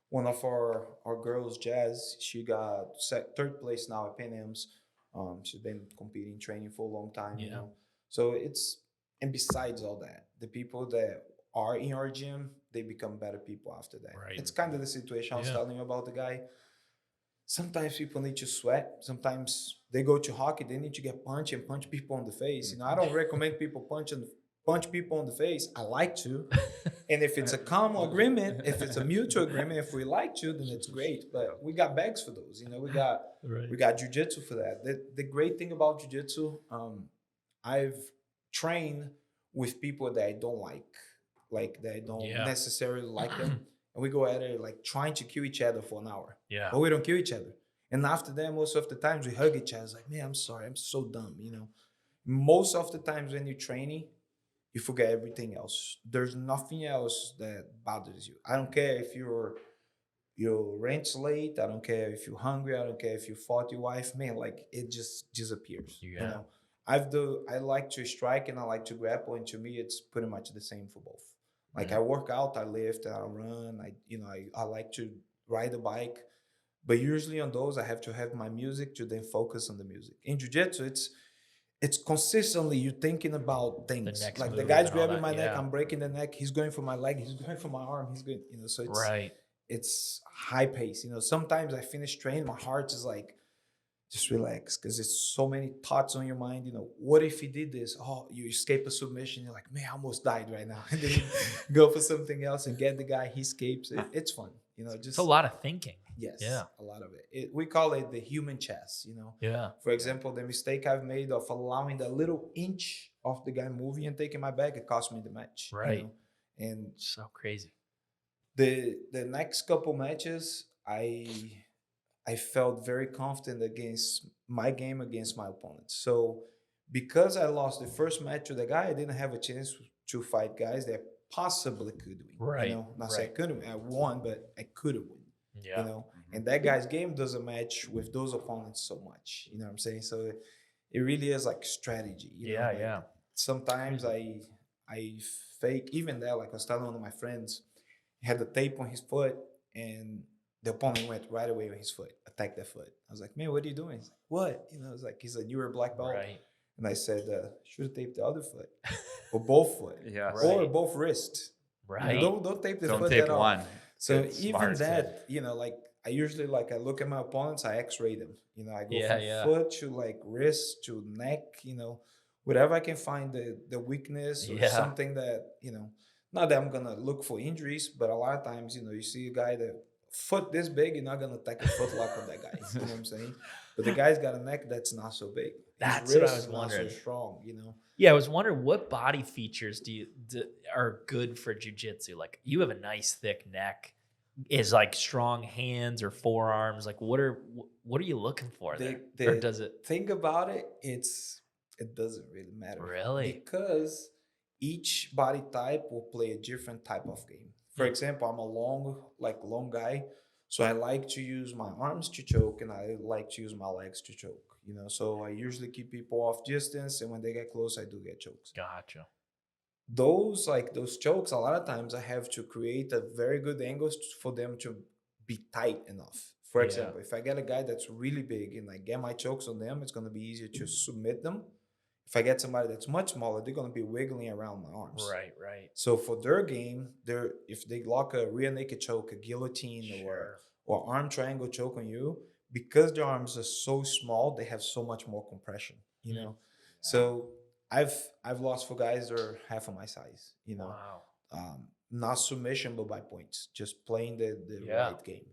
One of our girls, Jazz, she got third place now at Pan Am's. She's been competing, training for a long time, Yeah. So and besides all that, the people that are in our gym, they become better people after that. Right. It's kind of the situation I was telling you about the guy. Sometimes people need to sweat. Sometimes they go to hockey, they need to get punched and punch people in the face. I don't recommend people punch people in the face. I like to. And if it's a common agreement, if it's a mutual agreement, if we like to, then it's great. But we got bags for those. We got jiu-jitsu for that. The great thing about jiu-jitsu, I've trained with people that I don't like that I don't necessarily like them. And we go at it like trying to kill each other for an hour. Yeah. But we don't kill each other. And after that, most of the times we hug each other. It's like, man, I'm sorry. I'm so dumb, Most of the times when you're training, you forget everything else. There's nothing else that bothers you. I don't care if your rent's late. I don't care if you're hungry. I don't care if you fought your wife. Man, like it just disappears. Yeah. I like to strike and I like to grapple, and to me, it's pretty much the same for both. Like I work out, I lift, I run. I like to ride a bike, but usually on those, I have to have my music to then focus on the music. In jiu-jitsu, it's consistently you thinking about things. Like the guy's grabbing my neck, I'm breaking the neck. He's going for my leg. He's going for my arm. He's going, So it's high pace. Sometimes I finish training, my heart is like, just relax, because it's so many thoughts on your mind. What if he did this? Oh, you escape a submission. You're like, man, I almost died right now. And then you go for something else and get the guy. He escapes. It's fun. It's a lot of thinking. Yes. Yeah. A lot of it. We call it the human chess. Yeah. For example, the mistake I've made of allowing the little inch of the guy moving and taking my back, it cost me the match. Right. And so crazy. The next couple matches, I felt very confident against my game against my opponents. So because I lost the first match to the guy, I didn't have a chance to fight guys that possibly could win. Right. Not say I couldn't win. I won, but I could have won. Yeah. And that guy's game doesn't match with those opponents so much. You know what I'm saying? So it really is like strategy. Yeah. Sometimes I fake even that. Like I was telling one of my friends, he had the tape on his foot and the opponent went right away on his foot, attacked that foot. I was like, man, what are you doing? He's like, what? It's like, he's a newer black belt. Right. And I said, should have taped the other foot or both foot or both wrists. Right. Don't tape the Don't foot tape at all. one. So Good, even smart, that, like I usually I look at my opponents, I x-ray them. I go from foot to like wrist to neck, whatever I can find the weakness or something that, not that I'm going to look for injuries, but a lot of times, you see a guy that foot this big, you're not going to take a foot lock on that guy. You know what I'm saying? But the guy's got a neck that's not so big. That's His what I wrist was wondering. Not so strong, Yeah, I was wondering what body features are good for jiu-jitsu. Like you have a nice thick neck. Is like strong hands or forearms. Like what are you looking for there? Or does it think about it? It doesn't really matter. Really? Because each body type will play a different type of game. For example, I'm a long guy. So I like to use my arms to choke and I like to use my legs to choke. So I usually keep people off distance, and when they get close, I do get chokes. Gotcha. Those chokes, a lot of times I have to create a very good angle for them to be tight enough. For example, if I get a guy that's really big and I get my chokes on them, it's going to be easier to submit them. If I get somebody that's much smaller, they're going to be wiggling around my arms. Right. So for their game, if they lock a rear naked choke, a guillotine, or arm triangle choke on you, because their arms are so small, they have so much more compression. So I've lost for guys that are half of my size. Wow. Not submission, but by points, just playing the right game.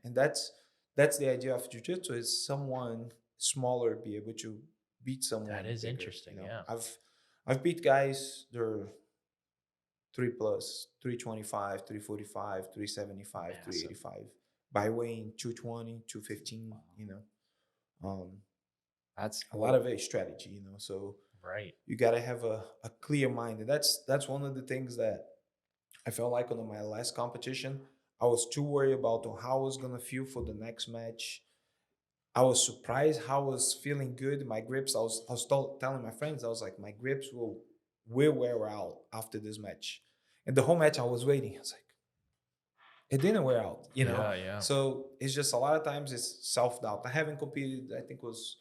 And that's the idea of jiu-jitsu, is someone smaller be able to beat someone. That is bigger, interesting. Yeah. I've beat guys that are 3+, 325, 345, 375, 385 by weighing 220, 215. That's a lot of it is strategy. So you got to have a clear mind, and that's one of the things that I felt like on my last competition. I was too worried about how I was gonna feel for the next match. I was surprised how I was feeling good. My grips, I was telling my friends, I was like, my grips will wear out after this match. And the whole match I was waiting. I was like, it didn't wear out, you know? Yeah, yeah. So it's just a lot of times it's self-doubt. I haven't competed, I think it was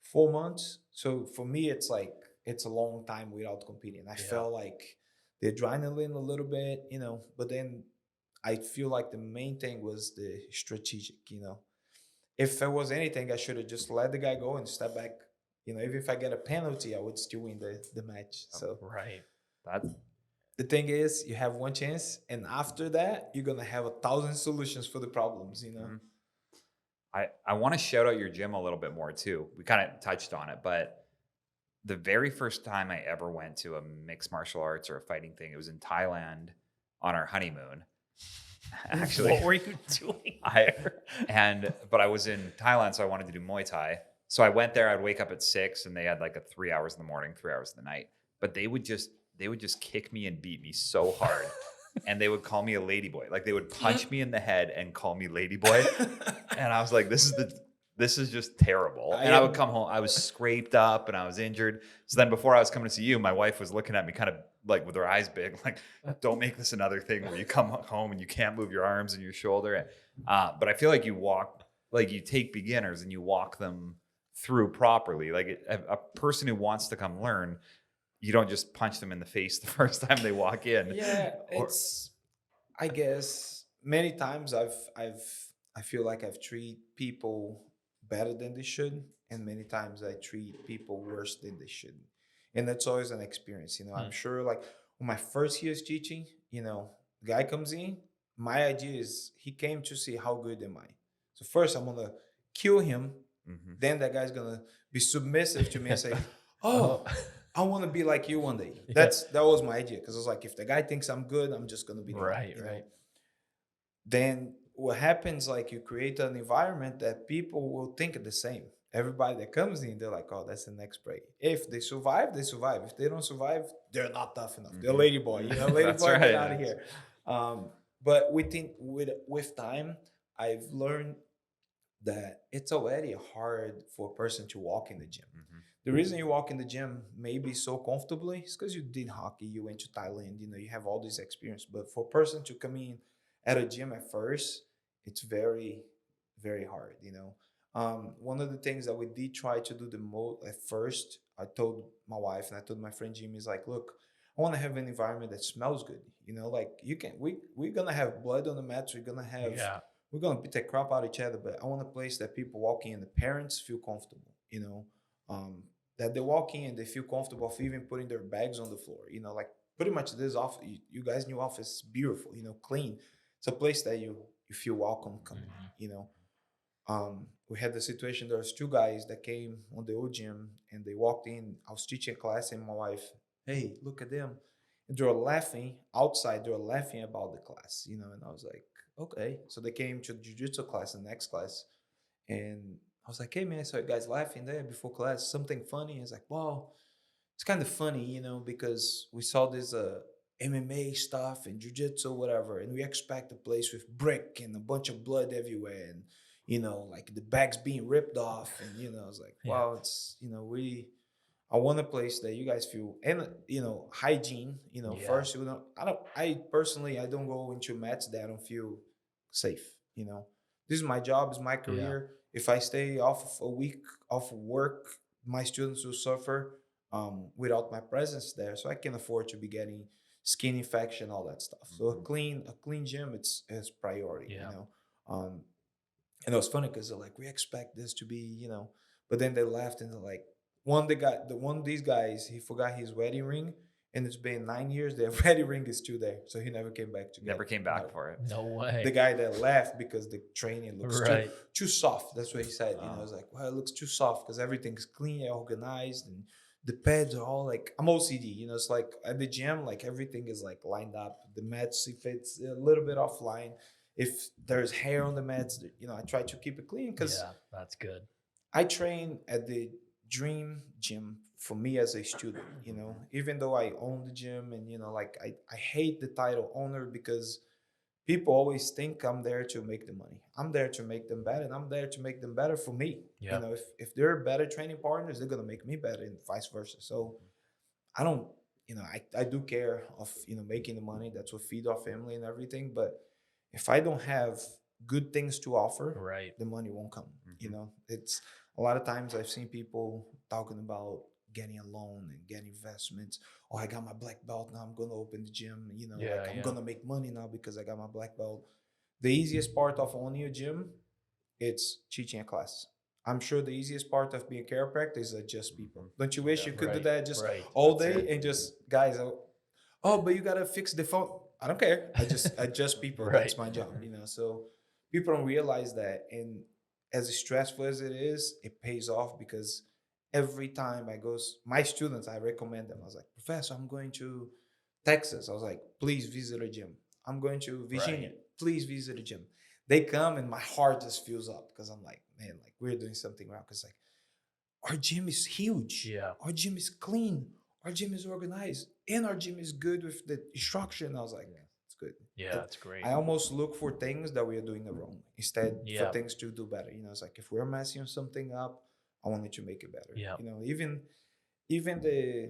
4 months. So for me, it's like, it's a long time without competing. I Yeah. felt like the adrenaline a little bit, you know, but then I feel like the main thing was the strategic, you know. If there was anything, I should have just let the guy go and step back. You know, even if I get a penalty, I would still win the match. So Right. That the thing is, you have one chance, and after that, you're gonna have 1,000 solutions for the problems. You know. Mhm. I want to shout out your gym a little bit more too. We kind of touched on it, but the very first time I ever went to a mixed martial arts or a fighting thing, it was in Thailand on our honeymoon. Actually, What were you doing? But I was in Thailand, so I wanted to do Muay Thai. So I went there. I'd wake up at 6, and they had like a 3 hours in the morning, 3 hours in the night. But they would just kick me and beat me so hard, and they would call me a lady boy. Like they would punch me in the head and call me lady boy, and I was like, this is just terrible. And I would come home, I was scraped up and I was injured. So then before I was coming to see you, my wife was looking at me kind of like with her eyes big, like, don't make this another thing where you come home and you can't move your arms and your shoulder. But I feel like you take beginners and you walk them through properly. Like a person who wants to come learn, you don't just punch them in the face the first time they walk in. Yeah, I guess many times I feel like I've treated people better than they should, and many times I treat people worse than they should, and that's always an experience. You know, I'm sure like when my first years teaching, you know, guy comes in, my idea is he came to see how good am I. So first I'm gonna kill him, Mhm. then that guy's gonna be submissive to me and say, "Oh, I want to be like you one day." That was my idea, because I was like, if the guy thinks I'm good, I'm just gonna be the guy, Right, you know? right. Then what happens, like you create an environment that people will think the same. Everybody that comes in, they're like, oh, that's the next break. If they survive, they survive. If they don't survive, they're not tough enough. They're lady boy, you know, lady That's boy, right. get out of here. But with time, I've learned that it's already hard for a person to walk in the gym. Mhm. The reason you walk in the gym maybe so comfortably is because you did hockey, you went to Thailand, you know, you have all this experience. But for a person to come in at a gym at first, it's very, very hard, you know. One of the things that we did try to do the most at first, I told my wife and I told my friend Jimmy, is like, look, I want to have an environment that smells good. You know, like we're gonna have blood on the mats, we're gonna beat the crap out of each other, but I want a place that people walk in and the parents feel comfortable, you know. That they walk in and they feel comfortable of even putting their bags on the floor. You know, like pretty much this office, you guys' new office is beautiful, you know, clean. It's a place that you feel welcome coming, you know. We had the situation, there was two guys that came on the old gym and they walked in. I was teaching a class and my wife, hey, look at them. And they were laughing outside, they were laughing about the class, you know, and I was like, okay. So they came to the jiu-jitsu class, the next class, and I was like, hey man, I saw you guys laughing there before class, something funny. He's like, well, it's kind of funny, you know, because we saw this MMA stuff and jiu-jitsu, whatever, and we expect a place with brick and a bunch of blood everywhere, and you know, like the bags being ripped off, and you know, I was like, wow, it's, you know, I want a place that you guys feel, and you know, hygiene. You know, first, you know, I personally, I don't go into mats that I don't feel safe. You know, this is my job, it's my career. If I stay off of a week off of work, my students will suffer without my presence there. So I can afford to be getting skin infection, all that stuff. So a clean gym, it's priority. You know, and it was funny because they're like, we expect this to be, you know, but then they laughed and they're like, one of these guys, he forgot his wedding ring, and it's been 9 years. The wedding ring is still there, so he never came back to get Never it. came back for it. No way. The guy that laughed because the training looks too soft. That's what he said. You know, I was like, well, it looks too soft because everything's clean, organized, and the pads are all like, I'm OCD. You know, it's like at the gym, like everything is like lined up. The mats, if it's a little bit offline, if there's hair on the mats, you know, I try to keep it clean because that's good. I train at the dream gym for me as a student, you know, even though I own the gym, and, you know, like I hate the title owner because people always think I'm there to make the money. I'm there to make them better, and I'm there to make them better for me. Yeah. You know, if they're better training partners, they're gonna make me better, and vice versa. So I don't, you know, I do care of, you know, making the money. That's what feed our family and everything. But if I don't have good things to offer, Right. the money won't come. You know, it's a lot of times I've seen people talking about getting a loan and getting investments. Oh, I got my black belt now. I'm gonna open the gym. You know, Yeah, like I'm yeah. gonna make money now because I got my black belt. The easiest part of owning a gym, it's teaching a class. I'm sure the easiest part of being a chiropractor is adjust people. Don't you wish you could do Right, that just right. all That's day it. and just guys? Oh, but you gotta fix the phone. I don't care. I just adjust people. Right. That's my job, you know. So people don't realize that, and as stressful as it is, it pays off because every time I go, my students, I recommend them. I was like, Professor, I'm going to Texas. I was like, please visit a gym. I'm going to Virginia. Right. Please visit a gym. They come and my heart just fills up because I'm like, man, like we're doing something wrong. Because like our gym is huge. Yeah. Our gym is clean. Our gym is organized. And our gym is good with the instruction. I was like, it's good. Yeah, that's great. I almost look for things that we are doing wrong instead Yeah. for things to do better. You know, it's like if we're messing something up, I wanted to make it better. Yeah. You know, even the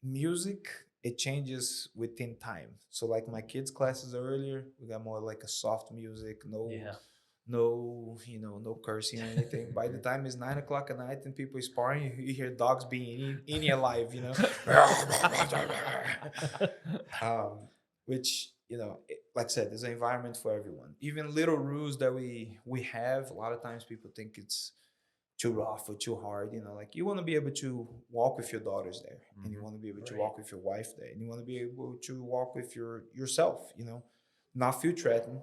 music, it changes within time. So like my kids' classes earlier, we got more like a soft music, Yeah. no, you know, no cursing or anything. By the time it's 9 o'clock at night and people are sparring, you hear dogs being eaten alive, you know. Which, you know, like I said, there's an environment for everyone. Even little rules that we have, a lot of times people think it's too rough or too hard. You know, like you want to be able to walk with your daughters there, and you want to be able to Right. walk with your wife there, and you want to be able to walk with yourself. You know, not feel threatened,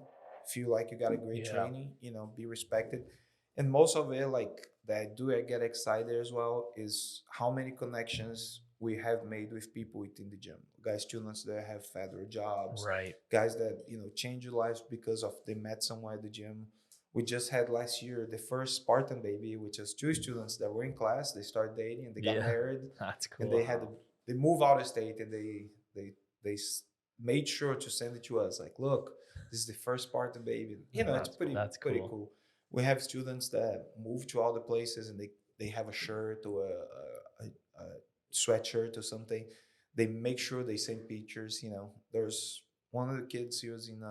feel like you got a great Yeah. training. You know, be respected, and most of it, like that, I get excited as well. Is how many connections we have made with people within the gym. Guys, students that have federal jobs, Right. guys that, you know, change their lives because of they met someone at the gym. We just had last year the first Spartan baby, which is two students that were in class. They started dating and they got Yeah. married, That's cool. and they move out of state, and they made sure to send it to us. Like, look, this is the first Spartan baby. You know, it's That's pretty cool. cool. We have students that move to other places, and they have a shirt or a sweatshirt or something. They make sure they send pictures. You know, there's one of the kids, he was in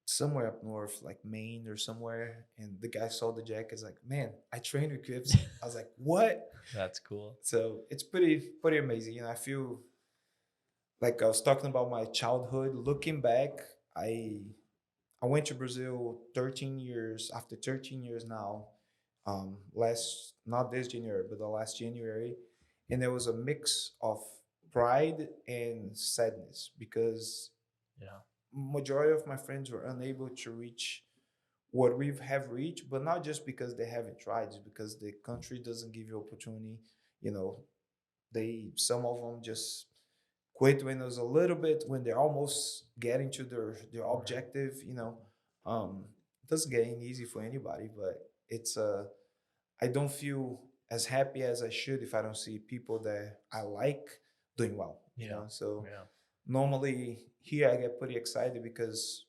somewhere up north, like Maine or somewhere, and the guy saw the jacket. Is like, man, I trained with Guybson. I was like, what? That's cool. So it's pretty amazing. You know, I feel like I was talking about my childhood. Looking back, I went to Brazil 13 years. After 13 years now, not this January, but the last January, and there was a mix of pride and sadness because Yeah. majority of my friends were unable to reach what we have reached, but not just because they haven't tried, it's because the country doesn't give you opportunity. You know, some of them just quit when it was a little bit when they're almost getting to their objective. You know, it doesn't get any easy for anybody, but it's I don't feel as happy as I should if I don't see people that I like doing well. You Yeah. know, so Yeah. normally here I get pretty excited because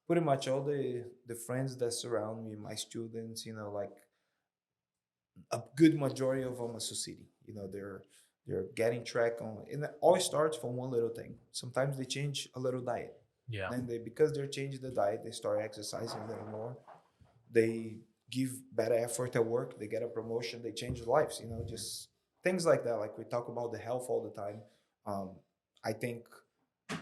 pretty much all the friends that surround me, my students, you know, like a good majority of them are succeeding. You know, they're getting track on, and it always starts from one little thing. Sometimes they change a little diet. Yeah. Then because they're changing the diet, they start exercising a little more. They give better effort at work. They get a promotion. They change their lives. You know, just things like that. Like we talk about the health all the time. I think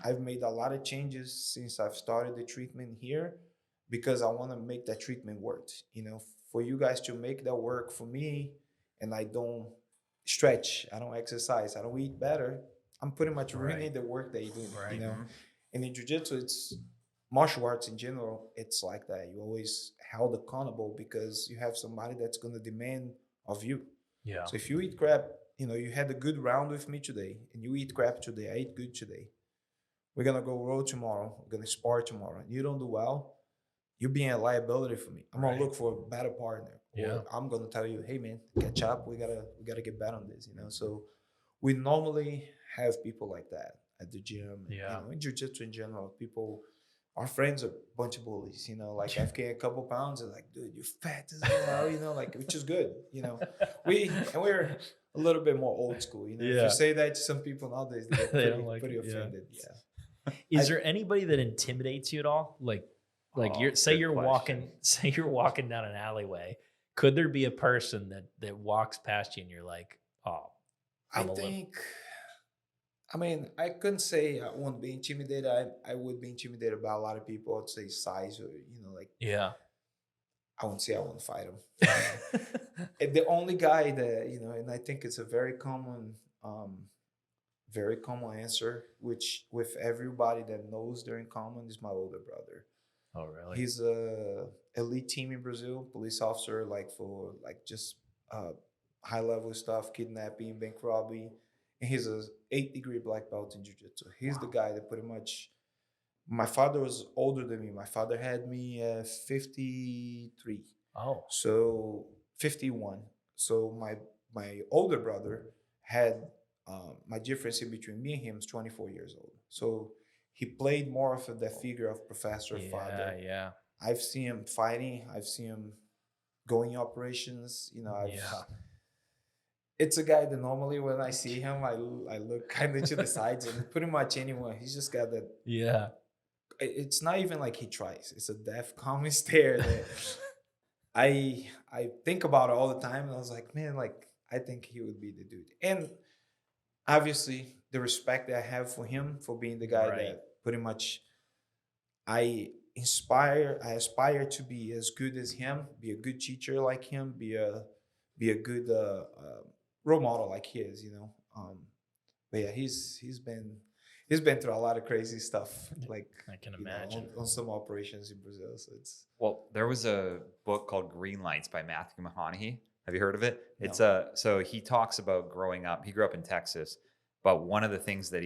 I've made a lot of changes since I've started the treatment here because I want to make that treatment work. You know, for you guys to make that work for me, and I don't stretch, I don't exercise, I don't eat better. I'm pretty much ruining Right. the work that you do. Right. You know, and in jiu-jitsu, it's martial arts in general. It's like that. You always held accountable because you have somebody that's going to demand of you. Yeah. So if you eat crap, you know, you had a good round with me today, and you eat crap today, I eat good today. We're gonna go roll tomorrow. We're gonna spar tomorrow. You don't do well, you're being a liability for me. I'm gonna Right. look for a better partner. Yeah. Or I'm gonna tell you, hey man, catch up. We gotta get better on this, you know. So we normally have people like that. at the gym. And, Yeah. in jiu-jitsu in general, our friends are a bunch of bullies, like I've gained a couple pounds and like, dude, you're fat as hell, like, which is good, we're a little bit more old school, If Yeah. you say that to some people nowadays, they get They pretty, don't like pretty it, yeah. offended. Yeah. Is there anybody that intimidates you at all? Like Oh, say good you're question. walking down an alleyway. Could there be a person that walks past you and you're like, oh, I couldn't say I won't be intimidated. I would be intimidated by a lot of people. I'd say size or, like, yeah. I won't say I won't fight him. And the only guy that, and I think it's a very common answer, which with everybody that knows they're in common, is my older brother. Oh, really? He's a elite team in Brazil, police officer, like for like just high level stuff, kidnapping, bank robbery. And he's a 8th-degree black belt in jiu-jitsu. He's the guy that pretty much. My father was older than me. My father had me at 53. Oh. So 51. So my older brother had my difference in between me and him is 24 years old. So he played more of that figure of professor, father. Yeah. I've seen him fighting. I've seen him going operations. It's a guy that normally when I see him, I look kind of to the sides, and pretty much anyone. He's just got that. Yeah. It's not even like he tries. It's a deaf, calm stare that I think about it all the time, and I was like, man, like I think he would be the dude. And obviously, the respect that I have for him for being the guy that pretty much I aspire to be as good as him, be a good teacher like him, be a good role model like he is, But yeah, he's been through a lot of crazy stuff, like I can imagine on some operations in Brazil. So it's There was a book called Green Lights by Matthew McConaughey. Have you heard of it? No. It's so he talks about growing up. He grew up in Texas, but one of the things that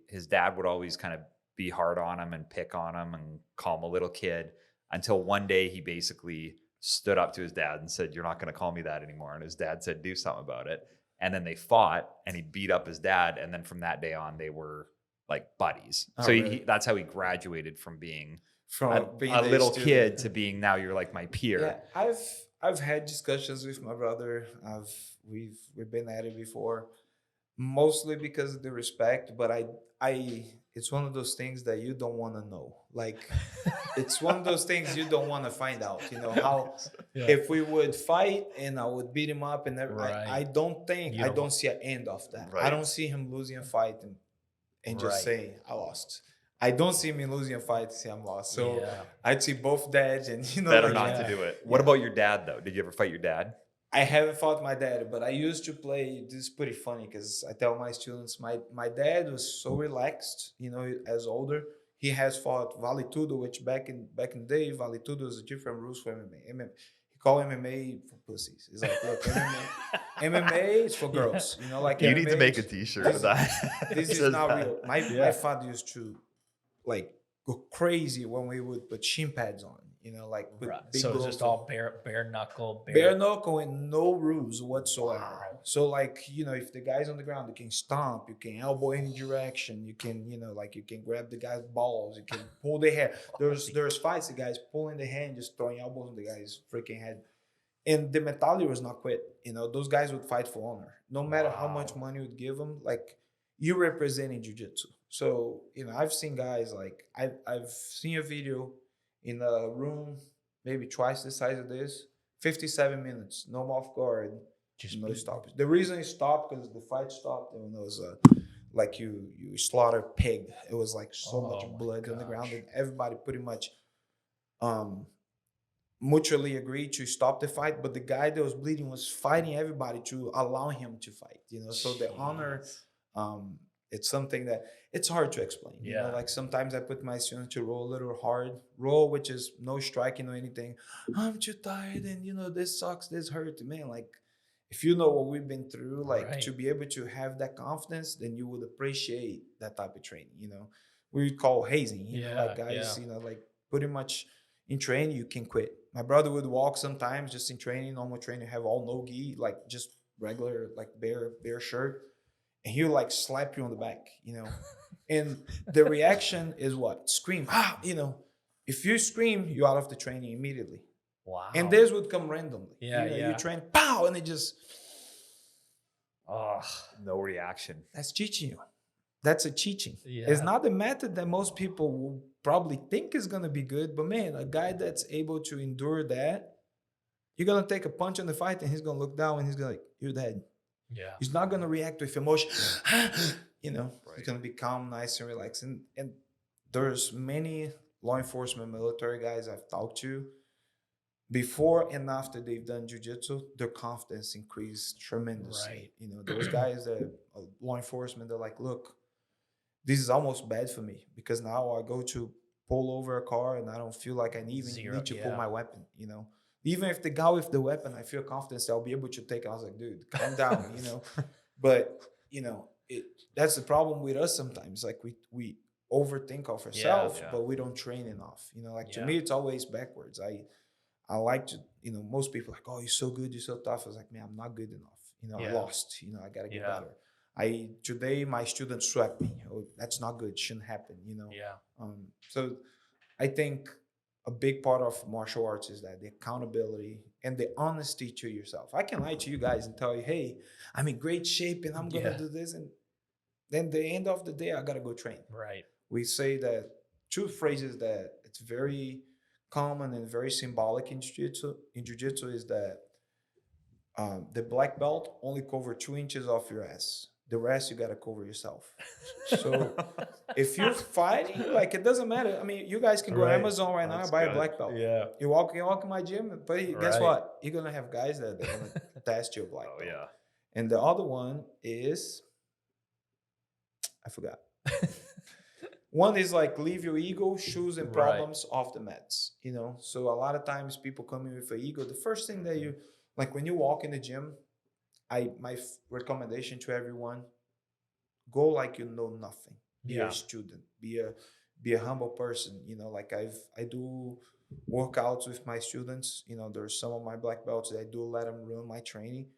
his dad would always kind of be hard on him and pick on him and call him a little kid, until one day he basically stood up to his dad and said, "You're not going to call me that anymore." And his dad said, "Do something about it." And then they fought, and he beat up his dad. And then from that day on, they were like buddies. Oh, so really? that's how he graduated from being being a little student. kid to being now you're like my peer. Yeah, I've had discussions with my brother. We've been at it before, mostly because of the respect. But I it's one of those things that you don't want to know. Like, it's one of those things you don't want to find out. How if we would fight and I would beat him up and everything. I don't see an end of that. Right. I don't see him losing a fight and just saying I lost. I don't see me losing a fight to say I'm lost. So I'd see both dads and better not to do it. What about your dad though? Did you ever fight your dad? I haven't fought my dad, but I used to play. This is pretty funny because I tell my students, my dad was so relaxed, as older. He has fought Vale Tudo, which back in the day, Vale Tudo is a different rules for MMA. He called MMA for pussies. He's like, look, MMA is for girls. Like you MMA, need to make a T-shirt of that. This is not real. My father used to like go crazy when we would put shin pads on. Like put big so it's gloves just on. all bare knuckle, bare knuckle and no rules whatsoever. Wow. So like, if the guy's on the ground, you can stomp, you can elbow any direction, you can, like you can grab the guy's balls, you can pull their hair. There's fights, the guy's pulling the hair and just throwing elbows on the guy's freaking head. And the mentality was not quit. Those guys would fight for honor. No matter how much money you would give them, like you representing jiu-jitsu. So, I've seen guys like, I've seen a video in a room, maybe twice the size of this, 57 minutes, no mouth guard, just no stoppage. The reason it stopped because the fight stopped and it was like you slaughter pig. It was like so much blood on the ground, and everybody pretty much mutually agreed to stop the fight. But the guy that was bleeding was fighting everybody to allow him to fight. So the honor, it's something that it's hard to explain. Like sometimes I put my students to roll a little hard, which is no striking or anything. I'm too tired and this sucks, this hurt. Man, like if you know what we've been through, like to be able to have that confidence, then you would appreciate that type of training. We call hazing, like guys, like pretty much in training, you can quit. My brother would walk sometimes just in training, normal training, have all no gi, like just regular, like bare shirt. And he'll like slap you on the back, And the reaction is what? Scream. If you scream, you're out of the training immediately. Wow. And this would come randomly. Yeah, You train, pow, and it just, No reaction. that's teaching you. That's a teaching. Yeah. It's not the method that most people will probably think is going to be good, but man, a guy that's able to endure that, you're going to take a punch in the fight and he's going to look down and he's going to you're dead. Yeah. He's not going to react with emotion. He's Right. going to be calm, nice, and relaxed. And there's many law enforcement, military guys I've talked to. Before and after they've done jiu-jitsu, their confidence increased tremendously. Right. Those guys that law enforcement, they're like, look, this is almost bad for me because now I go to pull over a car and I don't feel like I need to pull my weapon. Even if the guy with the weapon, I feel confident that I'll be able to take it. I was like, dude, calm down, But, that's the problem with us sometimes. Like we overthink of ourselves, Yeah. but we don't train enough. To me, it's always backwards. I like to, most people are like, oh, you're so good, you're so tough. I was like, man, I'm not good enough. I lost, I got to get better. Today my students swept me. Oh, that's not good. Shouldn't happen, So I think a big part of martial arts is that the accountability and the honesty to yourself. I can lie to you guys and tell you, hey, I'm in great shape and I'm going to do this. And then the end of the day, I got to go train. Right. We say that two phrases that it's very common and very symbolic in jiu-jitsu. In jiu-jitsu is that the black belt only cover 2 inches off your ass. The rest you gotta cover yourself. So if you're fighting, like it doesn't matter. I mean, you guys can go to Amazon right now and buy a black belt. Yeah. You walk in my gym, but guess what? You're gonna have guys that they're gonna test your black belt. Yeah. And the other one is, I forgot. One is like leave your ego, shoes, and problems off the mats. So a lot of times people come in with an ego. The first thing that you like when you walk in the gym, my recommendation to everyone: go like you know nothing. Be a student. Be a humble person. Like I do workouts with my students. There's some of my black belts that I do let them run my training,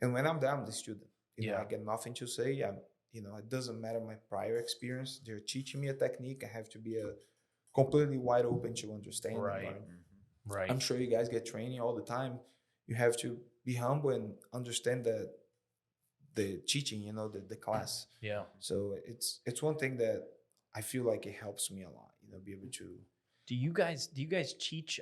and when I'm there, I'm the student. I get nothing to say. It doesn't matter my prior experience. They're teaching me a technique. I have to be completely wide open to understand. Right. I'm sure you guys get training all the time. You have to be humble and understand the teaching, the class. Yeah. So it's one thing that I feel like it helps me a lot, be able to. Do you guys teach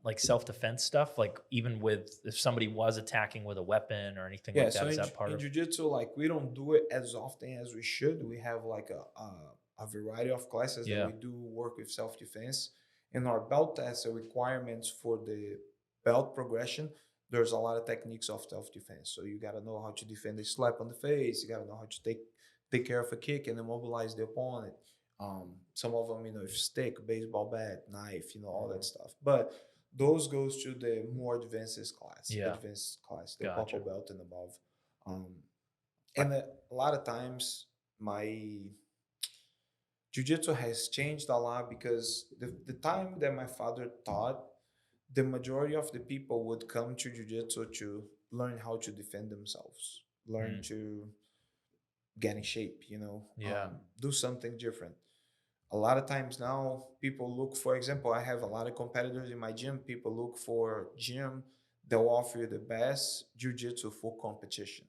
like self-defense stuff? Like even with if somebody was attacking with a weapon or anything like that? So is that part in of jiu-jitsu, like we don't do it as often as we should. We have like a variety of classes that we do work with self-defense. In our belt tests and requirements for the belt progression, there's a lot of techniques of self-defense. So you got to know how to defend a slap on the face. You got to know how to take care of a kick and immobilize the opponent. Some of them, if stick, baseball bat, knife, all that stuff. But those goes to the more advanced class, the purple belt and above. And a lot of times my jiu-jitsu has changed a lot because the time that my father taught, the majority of the people would come to jiu-jitsu to learn how to defend themselves, learn to get in shape, do something different. A lot of times now people look, for example, I have a lot of competitors in my gym. People look for gym that will offer you the best jiu-jitsu for competition.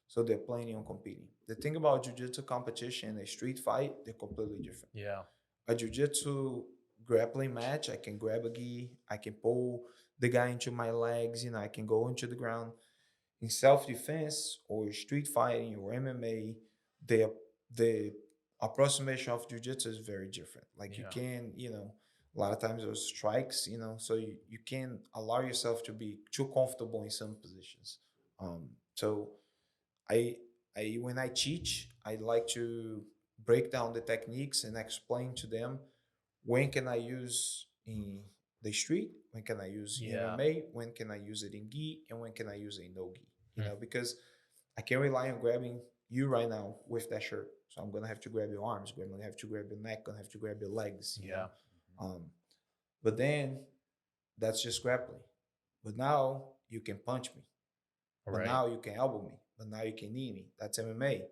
So they're planning on competing. The thing about jiu-jitsu competition and a street fight, they're completely different. Yeah. A jiu-jitsu grappling match, I can grab a gi, I can pull the guy into my legs, I can go into the ground. In self-defense or street fighting or MMA, the approximation of jiu-jitsu is very different. Like you can, a lot of times there's strikes, so you can allow yourself to be too comfortable in some positions. So I when I teach, I like to break down the techniques and explain to them when can I use in the street, when can I use in MMA, when can I use it in gi, and when can I use it in no gi. Because I can't rely on grabbing you right now with that shirt. So I'm gonna have to grab your arms, I'm gonna have to grab your neck, gonna have to grab your legs. But then that's just grappling. But now you can punch me. But now you can elbow me. But now you can knee me. That's MMA.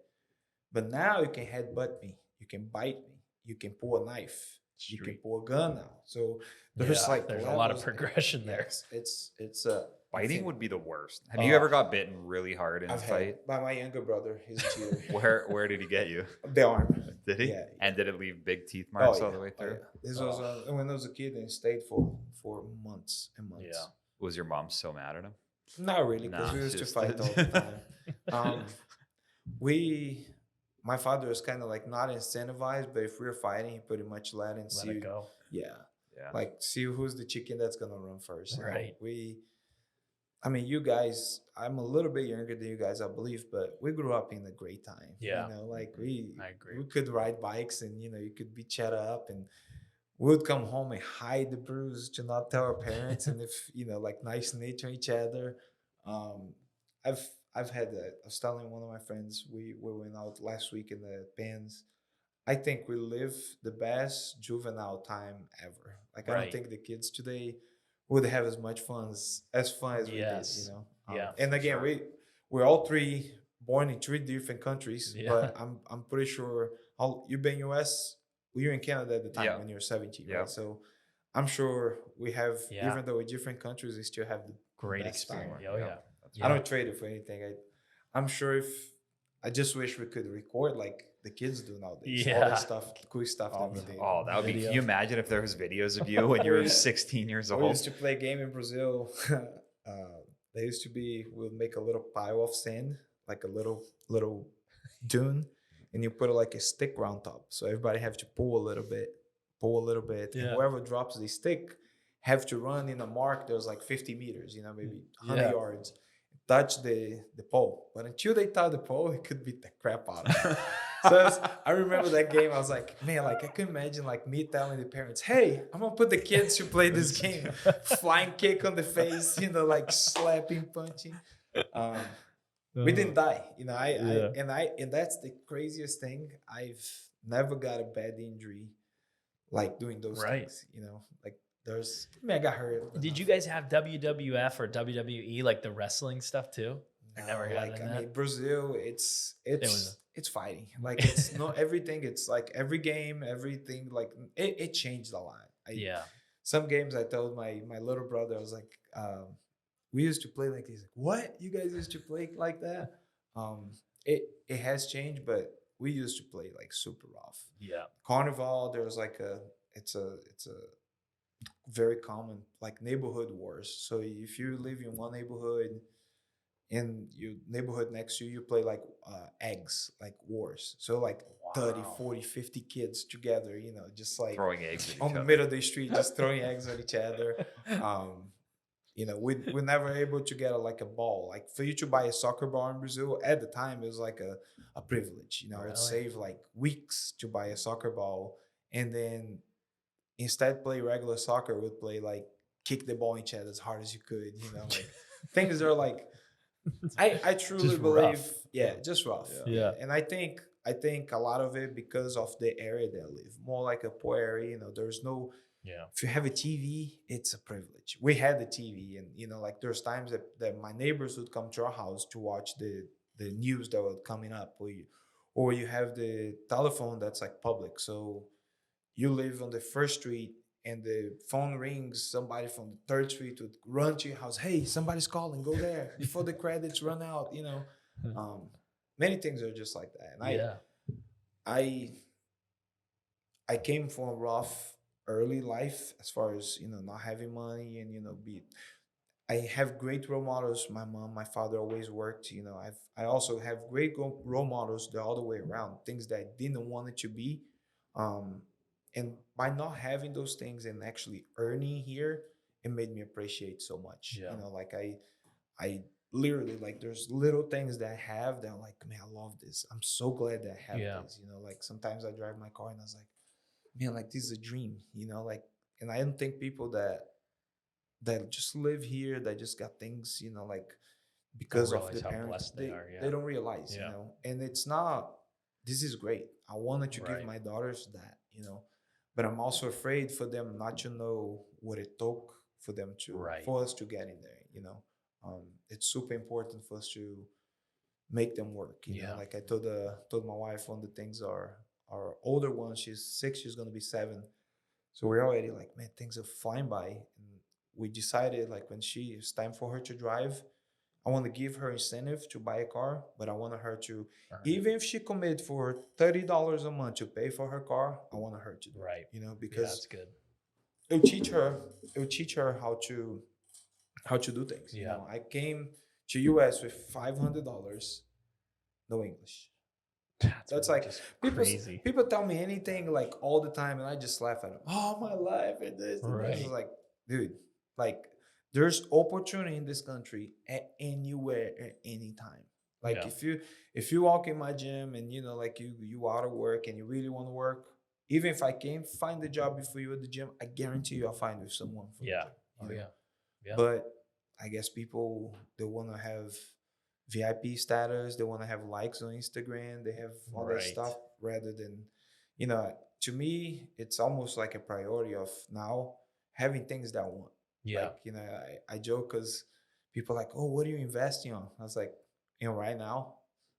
But now you can headbutt me. you can bite me, you can pull a knife, you can pull a gun now. So there's there's a lot of progression there. Yes, it's Biting would be the worst. Have you ever got bitten really hard in a I've fight? had by my younger brother. He's a cheater. Where did he get you? The arm. Did he? Yeah. And did it leave big teeth marks all the way through? This was when I was a kid and stayed for months and months. Yeah. Was your mom so mad at him? Not really, because we used to fight all the time. My father was kind of like not incentivized, but if we were fighting, he pretty much let it go. Yeah. Yeah. Like, see who's the chicken that's gonna run first. Right. I mean, you guys, I'm a little bit younger than you guys, I believe, but we grew up in a great time. Yeah. You know, like I agree. we could ride bikes and, you know, you could beat each other up, and we would come home and hide the bruise to not tell our parents. And if, you know, like nice nature each other. I've had that. I was telling one of my friends, we went out last week in the Pens. I think we live the best juvenile time ever. Like, I don't think the kids today would have as much fun as we did, you know? And again, we're all three born in 3 different countries, but I'm pretty sure you've been US, you're in Canada at the time when you're 17, right? So I'm sure we have, even though we're different countries, we still have the great best experience. time. I don't trade it for anything. I'm sure I just wish we could record like the kids do nowadays. All the stuff, cool stuff that we did. Oh, that would be. Can you imagine if there was videos of you when you were 16 years old? We used to play a game in Brazil. We'll make a little pile of sand, like a little dune, and you put like a stick round top. So everybody have to pull a little bit. And whoever drops the stick have to run in a mark. There's like 50 meters, you know, maybe 100 yards. Touch the pole, but until they touch the pole, it could beat the crap out of them. So I remember that game. I was like, man, like I could imagine like me telling the parents, "Hey, I'm gonna put the kids to play this game." Flying kick on the face, you know, like slapping, punching. We didn't die, you know. And that's the craziest thing. I've never got a bad injury, like doing those things, you know, like. I got hurt. Did you guys have WWF or WWE, like the wrestling stuff too? No, never got that. I mean, Brazil, it's fighting. Like, it's not everything. It's like every game, everything. Like it changed a lot. Some games I told my little brother, I was like, we used to play like this. Like, what? You guys used to play like that? It has changed, but we used to play like super rough. Yeah. Carnival, there was like it's a very common, like neighborhood wars. So if you live in one neighborhood, in your neighborhood next to you, you play like eggs, like wars. So like 30, 40, 50 kids together, you know, just like throwing eggs on the middle of the street, just throwing eggs at each other. You know, we're never able to get like a ball. Like for you to buy a soccer ball in Brazil at the time, it was like a privilege. You know, it'd save like weeks to buy a soccer ball, and then instead play regular soccer, would play like kick the ball in each other as hard as you could, you know, like things are like, I truly just believe, just rough. Yeah. And I think a lot of it because of the area they live, more like a poor area, you know, there's no, if you have a TV, it's a privilege. We had the TV, and, you know, like there's times that my neighbors would come to our house to watch the news that were coming up, or you have the telephone that's like public. So you live on the first street and the phone rings, somebody from the third street would run to your house. Hey, somebody's calling, go there before the credits run out, you know. Many things are just like that. And I came from a rough early life as far as, you know, not having money and, you know, I have great role models. My mom, my father always worked, you know. I also have great role models the other way around, things that I didn't want it to be. And by not having those things and actually earning here, it made me appreciate so much. You know, like I literally, like, there's little things that I have that I'm like, man, I love this. I'm so glad that I have this. You know, like sometimes I drive my car and I was like, man, like this is a dream, you know, like, and I don't think people that just live here, that just got things, you know, like because of the parents, they don't realize, you know, and it's not, this is great. I wanted to give my daughters that, you know, but I'm also afraid for them not to know what it took for them to, for us to get in there, you know. It's super important for us to make them work, you know. Like I told my wife, one of the things are our older one, she's 6, she's gonna be 7. So we're already like, man, things are flying by. And we decided like when it's time for her to drive, I want to give her incentive to buy a car, but I want her to, even if she commit for $30 a month to pay for her car, I want her to do it, you know, because that's good. it'll teach her how to do things. You know, I came to US with $500, no English. That's like people tell me anything like all the time, and I just laugh at them. Oh, my life and this and this. It's like, dude, like there's opportunity in this country at anywhere at any time. Like if you walk in my gym and you know like you out of work and you really want to work, even if I can't find the job before you at the gym, I guarantee you I'll find with someone. For the gym, But I guess people, they want to have VIP status, they want to have likes on Instagram, they have all that stuff rather than, you know, to me, it's almost like a priority of now having things that I want. Like, you know, I joke because people are like, oh, what are you investing on? I was like, you know, right now,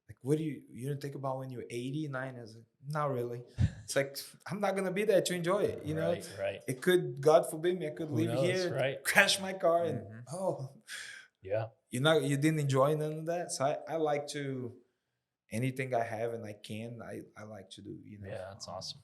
like, what do you didn't think about when you're 89? I was like, not really. It's like, I'm not going to be there to enjoy it, you know? It could, God forbid me, I could leave here, crash my car and, you didn't enjoy none of that. So I like to, anything I have and I can, I like to do, you know? Yeah, that's awesome.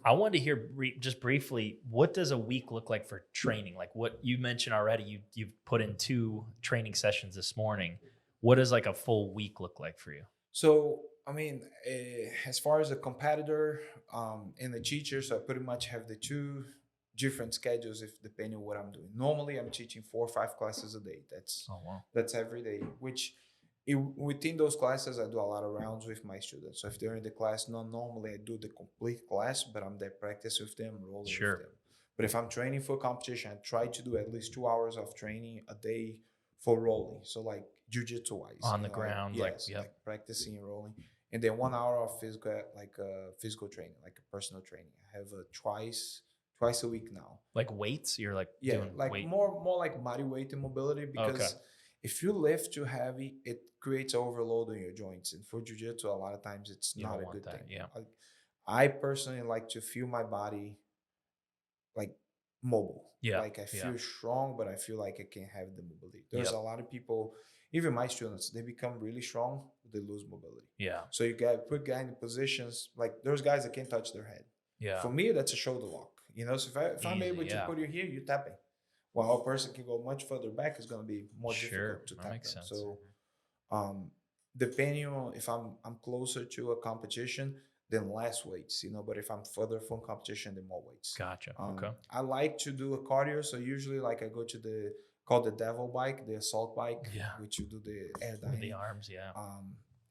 I wanted to hear just briefly, what does a week look like for training? Like what you mentioned already, you've put in 2 training sessions this morning. What does like a full week look like for you? So, I mean, as far as a competitor and the teacher, so I pretty much have the 2 different schedules if depending on what I'm doing. Normally, I'm teaching 4 or 5 classes a day. That's every day, which within those classes, I do a lot of rounds with my students. So if they're in the class, not normally I do the complete class, but I'm there practice with them, rolling with them. But if I'm training for competition, I try to do at least 2 hours of training a day for rolling. So like Jiu-Jitsu wise. On the ground, like practicing and rolling. And then 1 hour of physical training, like a personal training. I have twice a week now. Like weights? You're like doing like weight? more like body weight and mobility, because if you lift too heavy, it creates overload on your joints. And for Jiu-Jitsu, a lot of times it's not a good thing. Like, I personally like to feel my body like mobile. Like I feel strong, but I feel like I can't have the mobility. There's a lot of people, even my students, they become really strong, but they lose mobility. So you got to put guys in positions, like there's guys that can't touch their head. For me, that's a shoulder lock. You know, so if I'm able to put you here, you're tapping. While a person can go much further back, it's going to be more difficult to tap them. So depending on if I'm closer to a competition, then less weights, you know, but if I'm further from competition, then more weights. Gotcha. I like to do a cardio. So usually like I go to called the devil bike, the assault bike, which you do the air dining. The arms,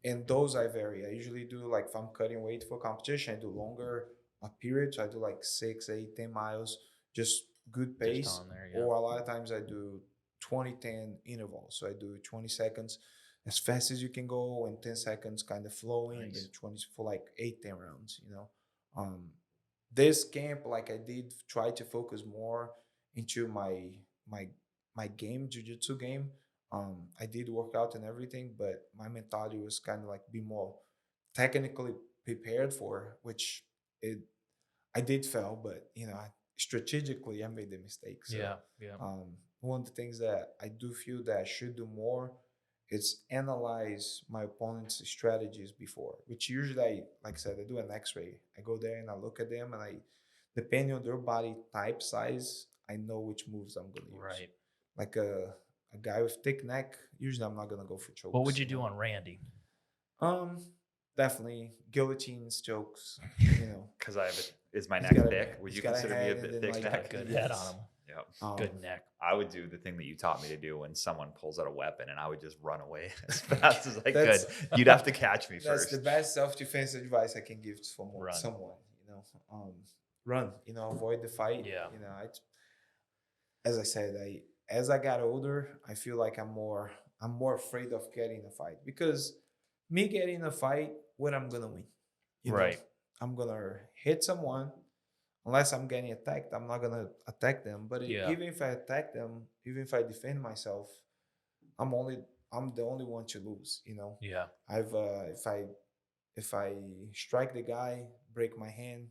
and those I vary. I usually do like, if I'm cutting weight for competition, I do longer periods. So I do like 6, 8, 10 miles, just good pace. Just on there, or a lot of times I do 20-10 intervals. So I do 20 seconds as fast as you can go, and 10 seconds kind of flowing, and then 20 for like 8-10 rounds, you know. This camp, like I did try to focus more into my game, jiu-jitsu game. I did work out and everything, but my mentality was kind of like be more technically prepared for, which I did fail, but you know, strategically I made the mistake. So, one of the things that I do feel that I should do more is analyze my opponent's strategies before, which usually like I said, I do an x-ray. I go there and I look at them, and depending on their body type, size, I know which moves I'm going to use. Like a guy with thick neck, usually I'm not going to go for chokes. What would you do on Randy? Definitely guillotines, chokes, you know. Because is my neck thick? Would you consider me a bit thick neck? Good head on him. Good neck. I would do the thing that you taught me to do when someone pulls out a weapon, and I would just run away as fast as I could. You'd have to catch me first. That's the best self-defense advice I can give to someone. You know, run. You know, avoid the fight. You know, as I said, as I got older, I feel like I'm more afraid of getting a fight, because me getting in a fight, what I'm gonna win? You know? I'm gonna hit someone. Unless I'm getting attacked, I'm not gonna attack them. But even if I attack them, even if I defend myself, I'm the only one to lose. You know. If I strike the guy, break my hand,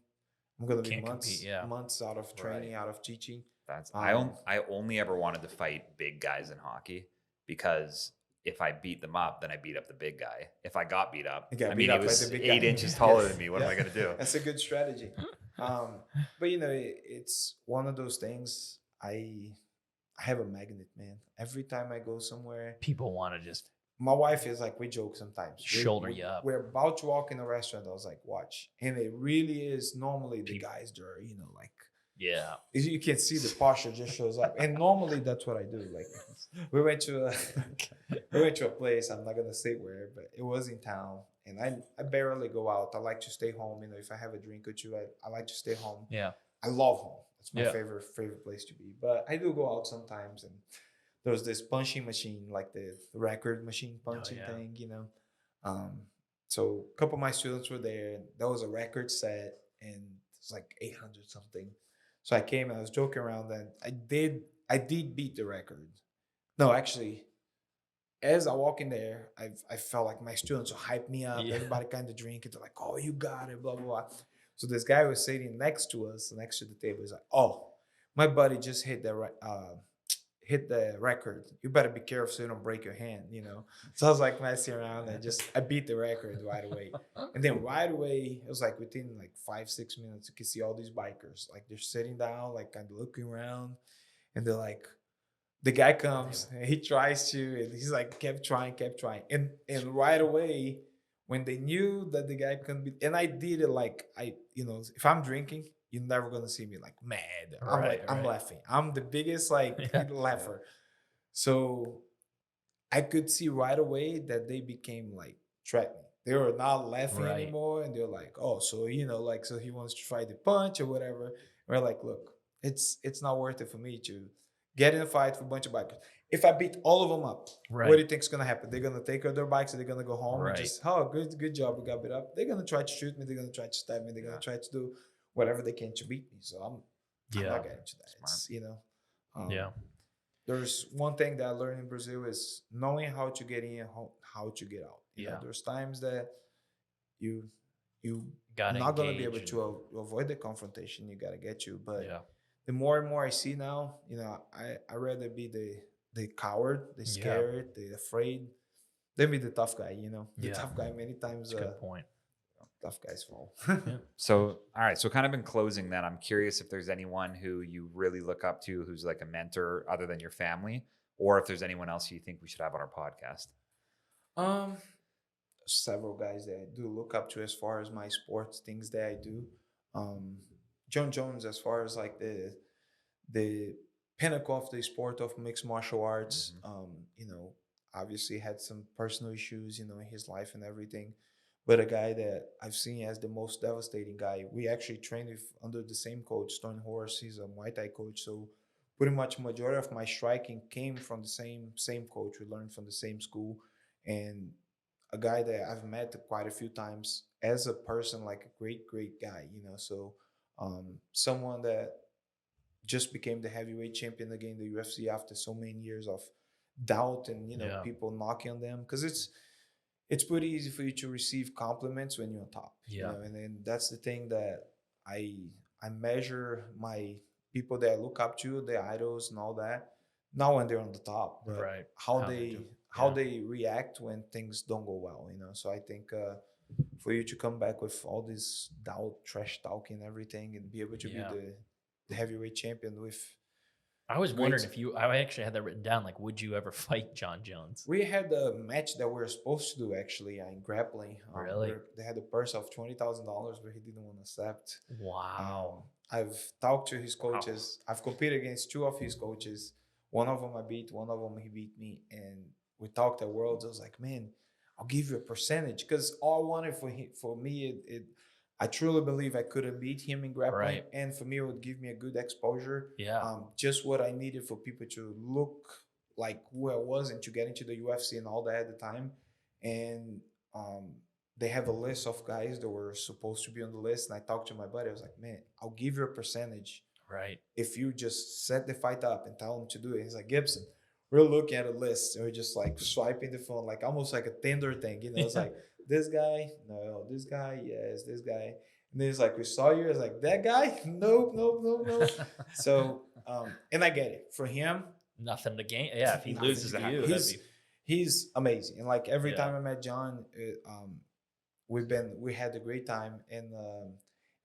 I'm gonna be Can't months compete, yeah. months out of training, out of teaching. That's Um, I only ever wanted to fight big guys in hockey because if I beat them up, then I beat up the big guy. If I got beat up, You got I beat mean, he up by was the big 8 inches guy. taller Yes. than me. What am Yeah. I gonna do? That's a good strategy. But it's one of those things. I have a magnet, man. Every time I go somewhere, People want to just my wife is like, we joke sometimes. Shoulder you up. We're about to walk in a restaurant. I was like, watch. And it really is normally the People- guys that are, like, yeah. you can see the posture just shows up. And normally that's what I do. Like, we went to a place, I'm not gonna say where, but it was in town. And I barely go out. I like to stay home. If I have a drink or two, I like to stay home. Yeah. I love home. It's my Yeah. favorite place to be. But I do go out sometimes, and there's this punching machine, like the record machine punching yeah. thing, So a couple of my students were there, and that was a record set, and it's like 800 something. So I came and I was joking around, and I did beat the record. No, actually, as I walk in there, I felt like my students will hype me up. Yeah. Everybody kind of drink it. They're like, "Oh, you got it," blah blah blah. So this guy was sitting next to us, next to the table. He's like, "Oh, my buddy just hit the record. You better be careful so you don't break your hand." So I was like messing around, and I beat the record right away. And then right away, it was like within like 5-6 minutes, you can see all these bikers, like they're sitting down, like kind of looking around, and they're like, the guy comes and he tries to, and he's like kept trying, and right away, when they knew that the guy couldn't be, and I did it like if I'm drinking, you're never gonna see me like mad. I'm laughing. I'm the biggest laugher. So I could see right away that they became like threatening. They were not laughing Right. anymore, and they're like, "Oh, so so he wants to try the punch or whatever." And we're like, "Look, it's not worth it for me to get in a fight with a bunch of bikers. If I beat all of them up, Right. what do you think's gonna happen? They're gonna take their bikes and they're gonna go home Right. and just, oh, good job, we got beat up. They're gonna try to shoot me. They're gonna try to stab me. They're gonna try to do whatever they can to beat me. So I'm not getting into that. It's, Yeah. There's one thing that I learned in Brazil is knowing how to get in and how to get out. There's times that you Gotta not gonna be engage able to avoid the confrontation. You gotta get you, but Yeah. the more and more I see now, I rather be the coward, the scared, the afraid, than be the tough guy. The tough guy many times. That's a good point. Tough guys fall. So, all right. So, kind of in closing, then, I'm curious if there's anyone who you really look up to who's like a mentor other than your family, or if there's anyone else you think we should have on our podcast. Several guys that I do look up to as far as my sports things that I do. John Jones, as far as like the pinnacle of the sport of mixed martial arts. Obviously had some personal issues, in his life and everything. But a guy that I've seen as the most devastating guy. We actually trained under the same coach, Stone Horse. He's a Muay Thai coach. So pretty much majority of my striking came from the same coach. We learned from the same school. And a guy that I've met quite a few times as a person, like a great guy, So someone that just became the heavyweight champion again in the UFC after so many years of doubt and people knocking on them, because it's pretty easy for you to receive compliments when you're on top. And then that's the thing that I measure my people that I look up to, the idols and all that, not when they're on the top, but Right. how they react when things don't go well. So I think for you to come back with all this doubt, trash talking and everything, and be able to be the heavyweight champion with. I was wondering I actually had that written down. Like, would you ever fight John Jones? We had a match that we were supposed to do actually in grappling. Really? They had a purse of $20,000, but he didn't want to accept. Wow. I've talked to his coaches. I've competed against two of his coaches. One of them I beat. One of them he beat me. And we talked at Worlds. I was like, man, I'll give you a percentage, because all I wanted for me, I truly believe I could have beat him in grappling, Right. and for me, it would give me a good exposure. Yeah. Just what I needed for people to look like who I was and to get into the UFC and all that at the time. And they have a list of guys that were supposed to be on the list, and I talked to my buddy. I was like, man, I'll give you a percentage Right. if you just set the fight up and tell him to do it. He's like, Guybson, we're looking at a list, and we're just like swiping the phone, like almost like a Tinder thing. It's like, this guy, no, this guy, yes, this guy. And then he's like, we saw you. I was like, that guy? Nope, nope, nope, nope. So, and I get it. For him, Nothing to gain. Yeah, if he nothing. loses to you, He's amazing. And like every Yeah. time I met John, we had a great time. And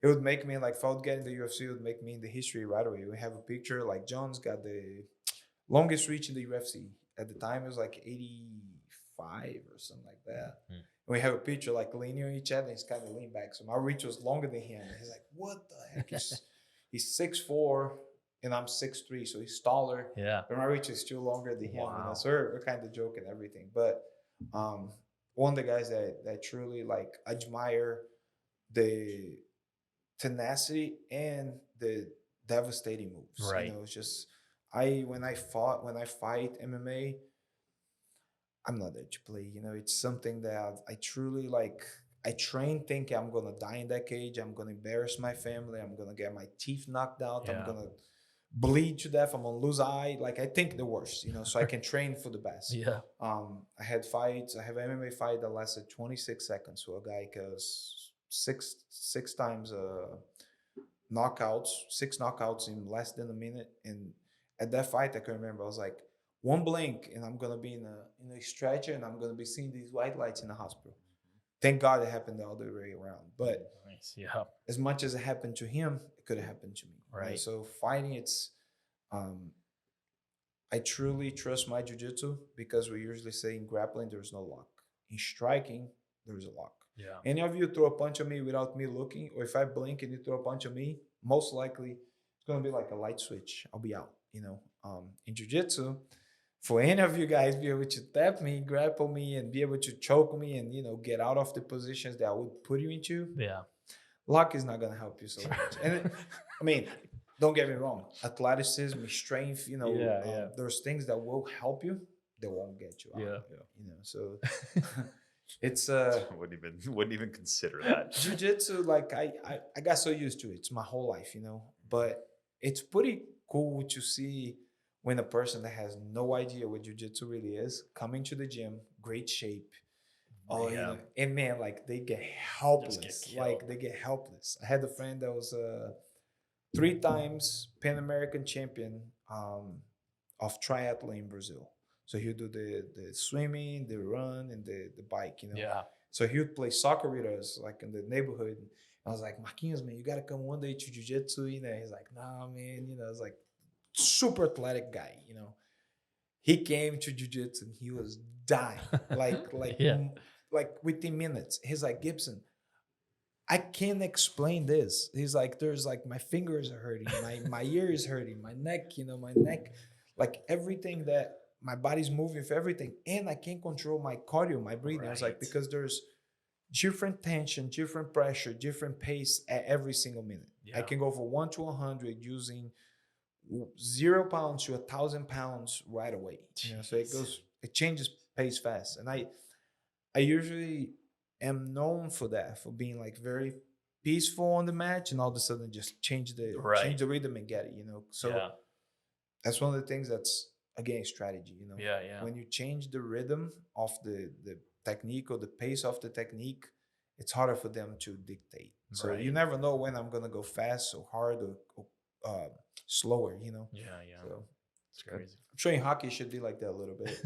it would make me like, if I would get in the UFC, it would make me in the history right away. We have a picture, like John's got the longest reach in the UFC. At the time, it was like 85 or something like that. Mm. We have a picture like leaning on each other, and he's kind of leaned back. So my reach was longer than him. And he's like, what the heck? He's 6'4", and I'm 6'3", so he's taller. Yeah. But my reach is still longer than him. Wow. You know? So we're kind of joking everything. But one of the guys that truly like admire the tenacity and the devastating moves. Right. You know, it's just when I fight MMA, I'm not there to play. You know, it's something that I truly like. I train thinking I'm gonna die in that cage. I'm gonna embarrass my family. I'm gonna get my teeth knocked out. Yeah. I'm gonna bleed to death. I'm gonna lose an eye. Like I think the worst, you know, so I can train for the best. Yeah. I had fights. I have an MMA fight that lasted 26 seconds. So a guy goes six times knockouts, 6 knockouts in less than a minute. And at that fight, I can remember I was like, one blink and I'm gonna be in a stretcher and I'm gonna be seeing these white lights in the hospital. Thank God it happened the other way around. But Nice. Yeah. as much as it happened to him, it could have happened to me. Right. So fighting, it's I truly trust my jiu-jitsu because we usually say in grappling there's no luck. In striking, there's a luck. Yeah. Any of you throw a punch at me without me looking, or if I blink and you throw a punch at me, most likely it's gonna be like a light switch. I'll be out. You know, in jiu-jitsu, for any of you guys be able to tap me, grapple me, and be able to choke me, and get out of the positions that I would put you into. Yeah. Luck is not gonna help you so much. And I mean, don't get me wrong. Athleticism, strength, there's things that will help you. They won't get you out. Yeah. So it's wouldn't even consider that. jiu-jitsu. Like I got so used to it. It's my whole life, But it's pretty cool to see when a person that has no idea what jiu-jitsu really is coming to the gym, great shape. Oh yeah. And man, like they get helpless. They get helpless. I had a friend that was 3 times Pan American champion of triathlon in Brazil. So he would do the swimming, the run, and the bike, Yeah. So he would play soccer with us, like in the neighborhood. I was like, Marquinhos, man, you got to come one day to jiu-jitsu, He's like, nah, man, it's like super athletic guy, He came to jiu-jitsu and he was dying, like within minutes. He's like, Guybson, I can't explain this. He's like, there's like my fingers are hurting, my ear is hurting, my neck, my neck, like everything that my body's moving for everything. And I can't control my cardio, my breathing. Right. I was like, because there's different tension, different pressure, different pace at every single minute. Yeah. I can go from 1 to 100 using 0 pounds to 1,000 pounds right away. So it changes pace fast. And I usually am known for that, for being like very peaceful on the match and all of a sudden just change the rhythm and get it, So that's one of the things that's, again, strategy, Yeah. When you change the rhythm of the technique or the pace of the technique, it's harder for them to dictate. So you never know when I'm going to go fast or hard or slower, Yeah. So it's crazy. I'm sure in hockey it should be like that a little bit.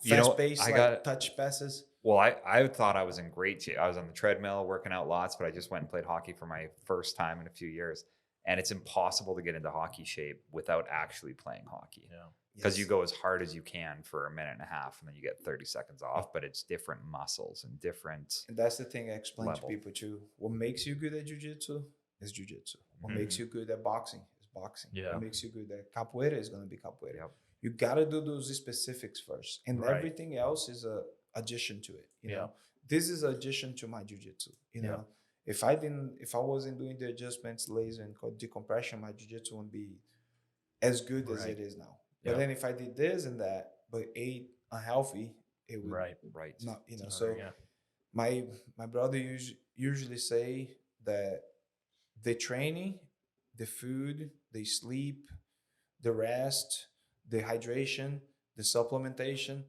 Fast pace, touch passes. Well, I thought I was in great shape. I was on the treadmill working out lots, but I just went and played hockey for my first time in a few years. And it's impossible to get into hockey shape without actually playing hockey. Yeah. Because you go as hard as you can for a minute and a half and then you get 30 seconds off, but it's different muscles and different. And that's the thing I explain level. To people too. What makes you good at jiu-jitsu is jiu-jitsu. What makes you good at boxing is boxing. Yeah. What makes you good at capoeira is going to be capoeira. Yep. You got to do those specifics first. And everything else is a addition to it. You know, this is an addition to my jiu-jitsu. You know, if I wasn't doing the adjustments, laser and decompression, my jiu-jitsu wouldn't be as good as it is now. But then if I did this and that, but ate unhealthy, it would not, So my brother usually say that the training, the food, the sleep, the rest, the hydration, the supplementation,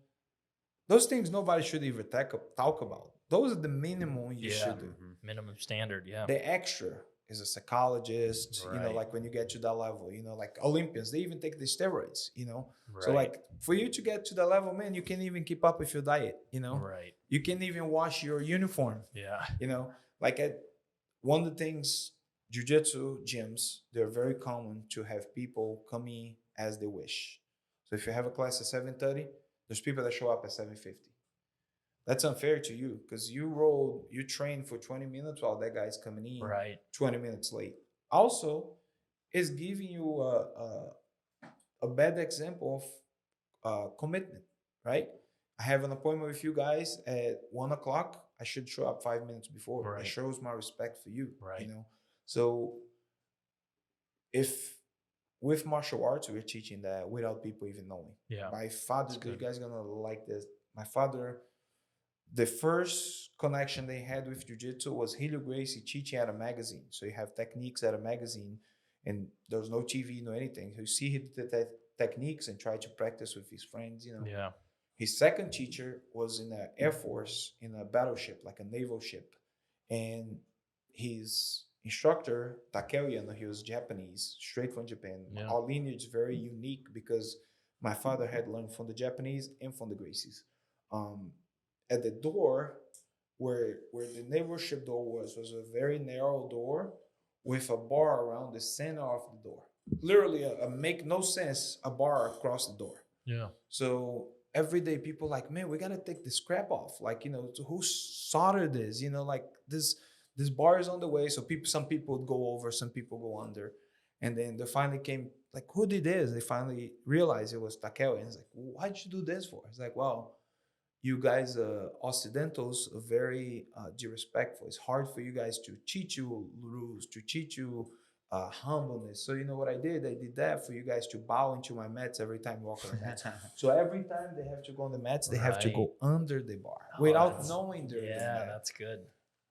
those things nobody should even talk about. Those are the minimum you Yeah. should do. Minimum standard. Yeah. The extra is a psychologist, Right. like when you get to that level, like Olympians, they even take the steroids, So Right. like for you to get to that level, man, you can't even keep up with your diet, Right. You can't even wash your uniform, Yeah. Like one of the things, jiu-jitsu gyms, they're very common to have people coming as they wish. So if you have a class at 7:30, there's people that show up at 7:50. That's unfair to you because you train for 20 minutes while that guy's coming in Right. 20 minutes late. Also, it's giving you a bad example of commitment, right? I have an appointment with you guys at 1 o'clock. I should show up 5 minutes before. Right. That shows my respect for you, Right. So if with martial arts, we're teaching that without people even knowing. Yeah. My father, you guys gonna like this. My father, the first connection they had with jiu-jitsu was Helio Gracie teaching at a magazine. So you have techniques at a magazine, and there's no TV, no anything. So you see the techniques and try to practice with his friends, Yeah. His second teacher was in the Air Force in a battleship, like a naval ship. And his instructor, Takeo, he was Japanese, straight from Japan. Yeah. Our lineage is very unique because my father had learned from the Japanese and from the Gracies. At the door where the naval ship door was a very narrow door with a bar around the center of the door. Literally, a make no sense, a bar across the door. Yeah. So every day people like, man, we gotta take the scrap off. Like, who soldered this? Like this bar is on the way. So some people would go over, some people go under. And then they finally came, like, who did this? They finally realized it was Takeo. And it's like, why'd you do this for? It's like, well, you guys, Occidentals, are very disrespectful. It's hard for you guys to teach you rules, to teach you humbleness. So you know what I did? I did that for you guys to bow into my mats every time you walk on the mats. So every time they have to go on the mats, they have to go under the bar without knowing they're in the mat. That's good.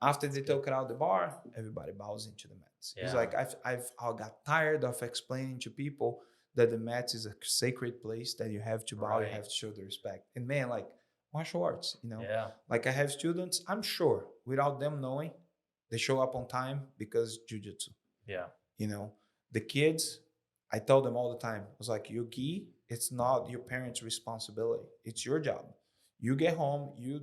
After they took it out the bar, everybody bows into the mats. Yeah. It's like I got tired of explaining to people that the mats is a sacred place that you have to bow, you have to show the respect. And man, like martial arts, Yeah. like I have students, I'm sure without them knowing, they show up on time because jiu-jitsu. Yeah. The kids, I tell them all the time, I was like, your gi, it's not your parents' responsibility. It's your job. You get home, you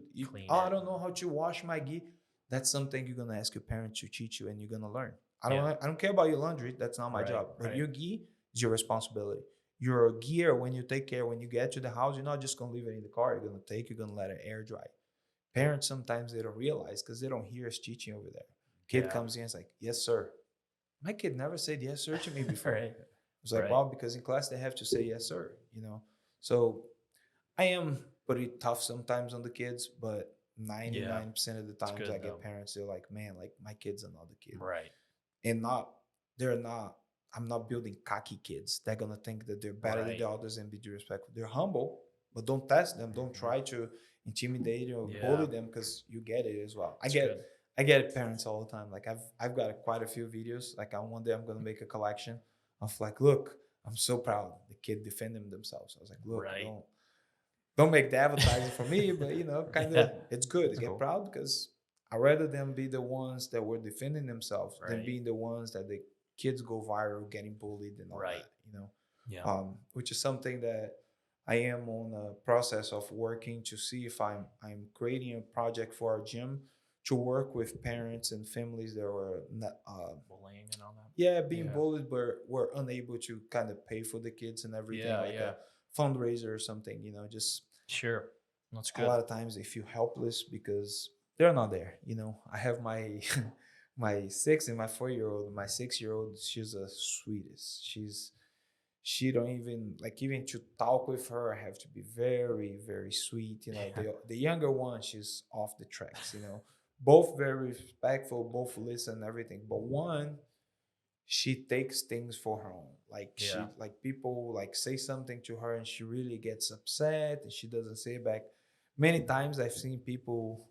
I don't know how to wash my gi. That's something you're gonna ask your parents to teach you, and you're gonna learn. I don't care about your laundry. That's not my job. But your gi is your responsibility. Your gear, when you take care, when you get to the house, you're not just gonna leave it in the car. You're gonna let it air dry. Parents sometimes they don't realize because they don't hear us teaching over there. Kid comes in, it's like, yes, sir. My kid never said yes, sir to me before. I was like, well, because in class they have to say yes, sir. So I am pretty tough sometimes on the kids, but 99% of the times I get parents, they're like, man, like my kid's another kid. Right. And I'm not building cocky kids. They're going to think that they're better than the others and be disrespectful. They're humble, but don't test them. Don't try to intimidate or bully them because you get it as well. I get it, parents all the time. Like I've got quite a few videos. Like one day I'm going to make a collection of like, look, I'm so proud. The kid defending themselves. I was like, look, don't make the advertising for me, but kind of it's good to get proud because I'd rather them be the ones that were defending themselves than being the ones that the kids go viral, getting bullied and all that, which is something that I am on a process of working to see if I'm creating a project for our gym to work with parents and families that were not, bullying and all that. Yeah, being bullied, but were unable to kind of pay for the kids and everything, a fundraiser or something, just sure. That's good. A lot of times they feel helpless because they're not there. I have my my 6 and my 4-year-old. My 6-year-old, she's the sweetest. She don't even even to talk with her, I have to be very, very sweet. The younger one, she's off the tracks, both very respectful, both listen and everything. But one, she takes things for her own. She people say something to her and she really gets upset and she doesn't say it back. Many times I've seen people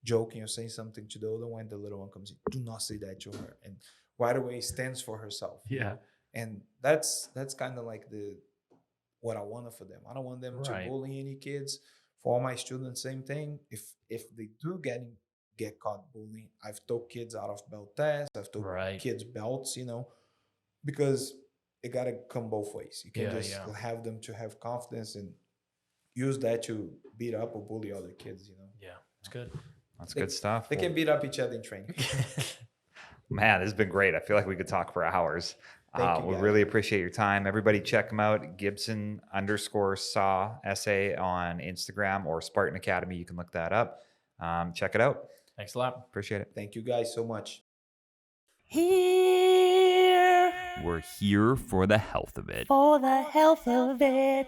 joking or saying something to the older one, the little one comes in, do not say that to her, and right away stands for herself. And that's kind of like what I wanted for them. I don't want them to bully any kids. For all my students, same thing. If they do get get caught bullying. I've took kids out of belt tests. I've took Right. kids belts, because it got to come both ways. You can just have them to have confidence and use that to beat up or bully other kids, Yeah, it's good. That's good stuff. They can beat up each other in training. Man, this has been great. I feel like we could talk for hours. Thank you, We guys. really appreciate your time. Everybody check him out. Guybson_Sa SA on Instagram or Spartan Academy. You can look that up. Check it out. Thanks a lot. Appreciate it. Thank you guys so much. We're here for the health of it. For the health of it.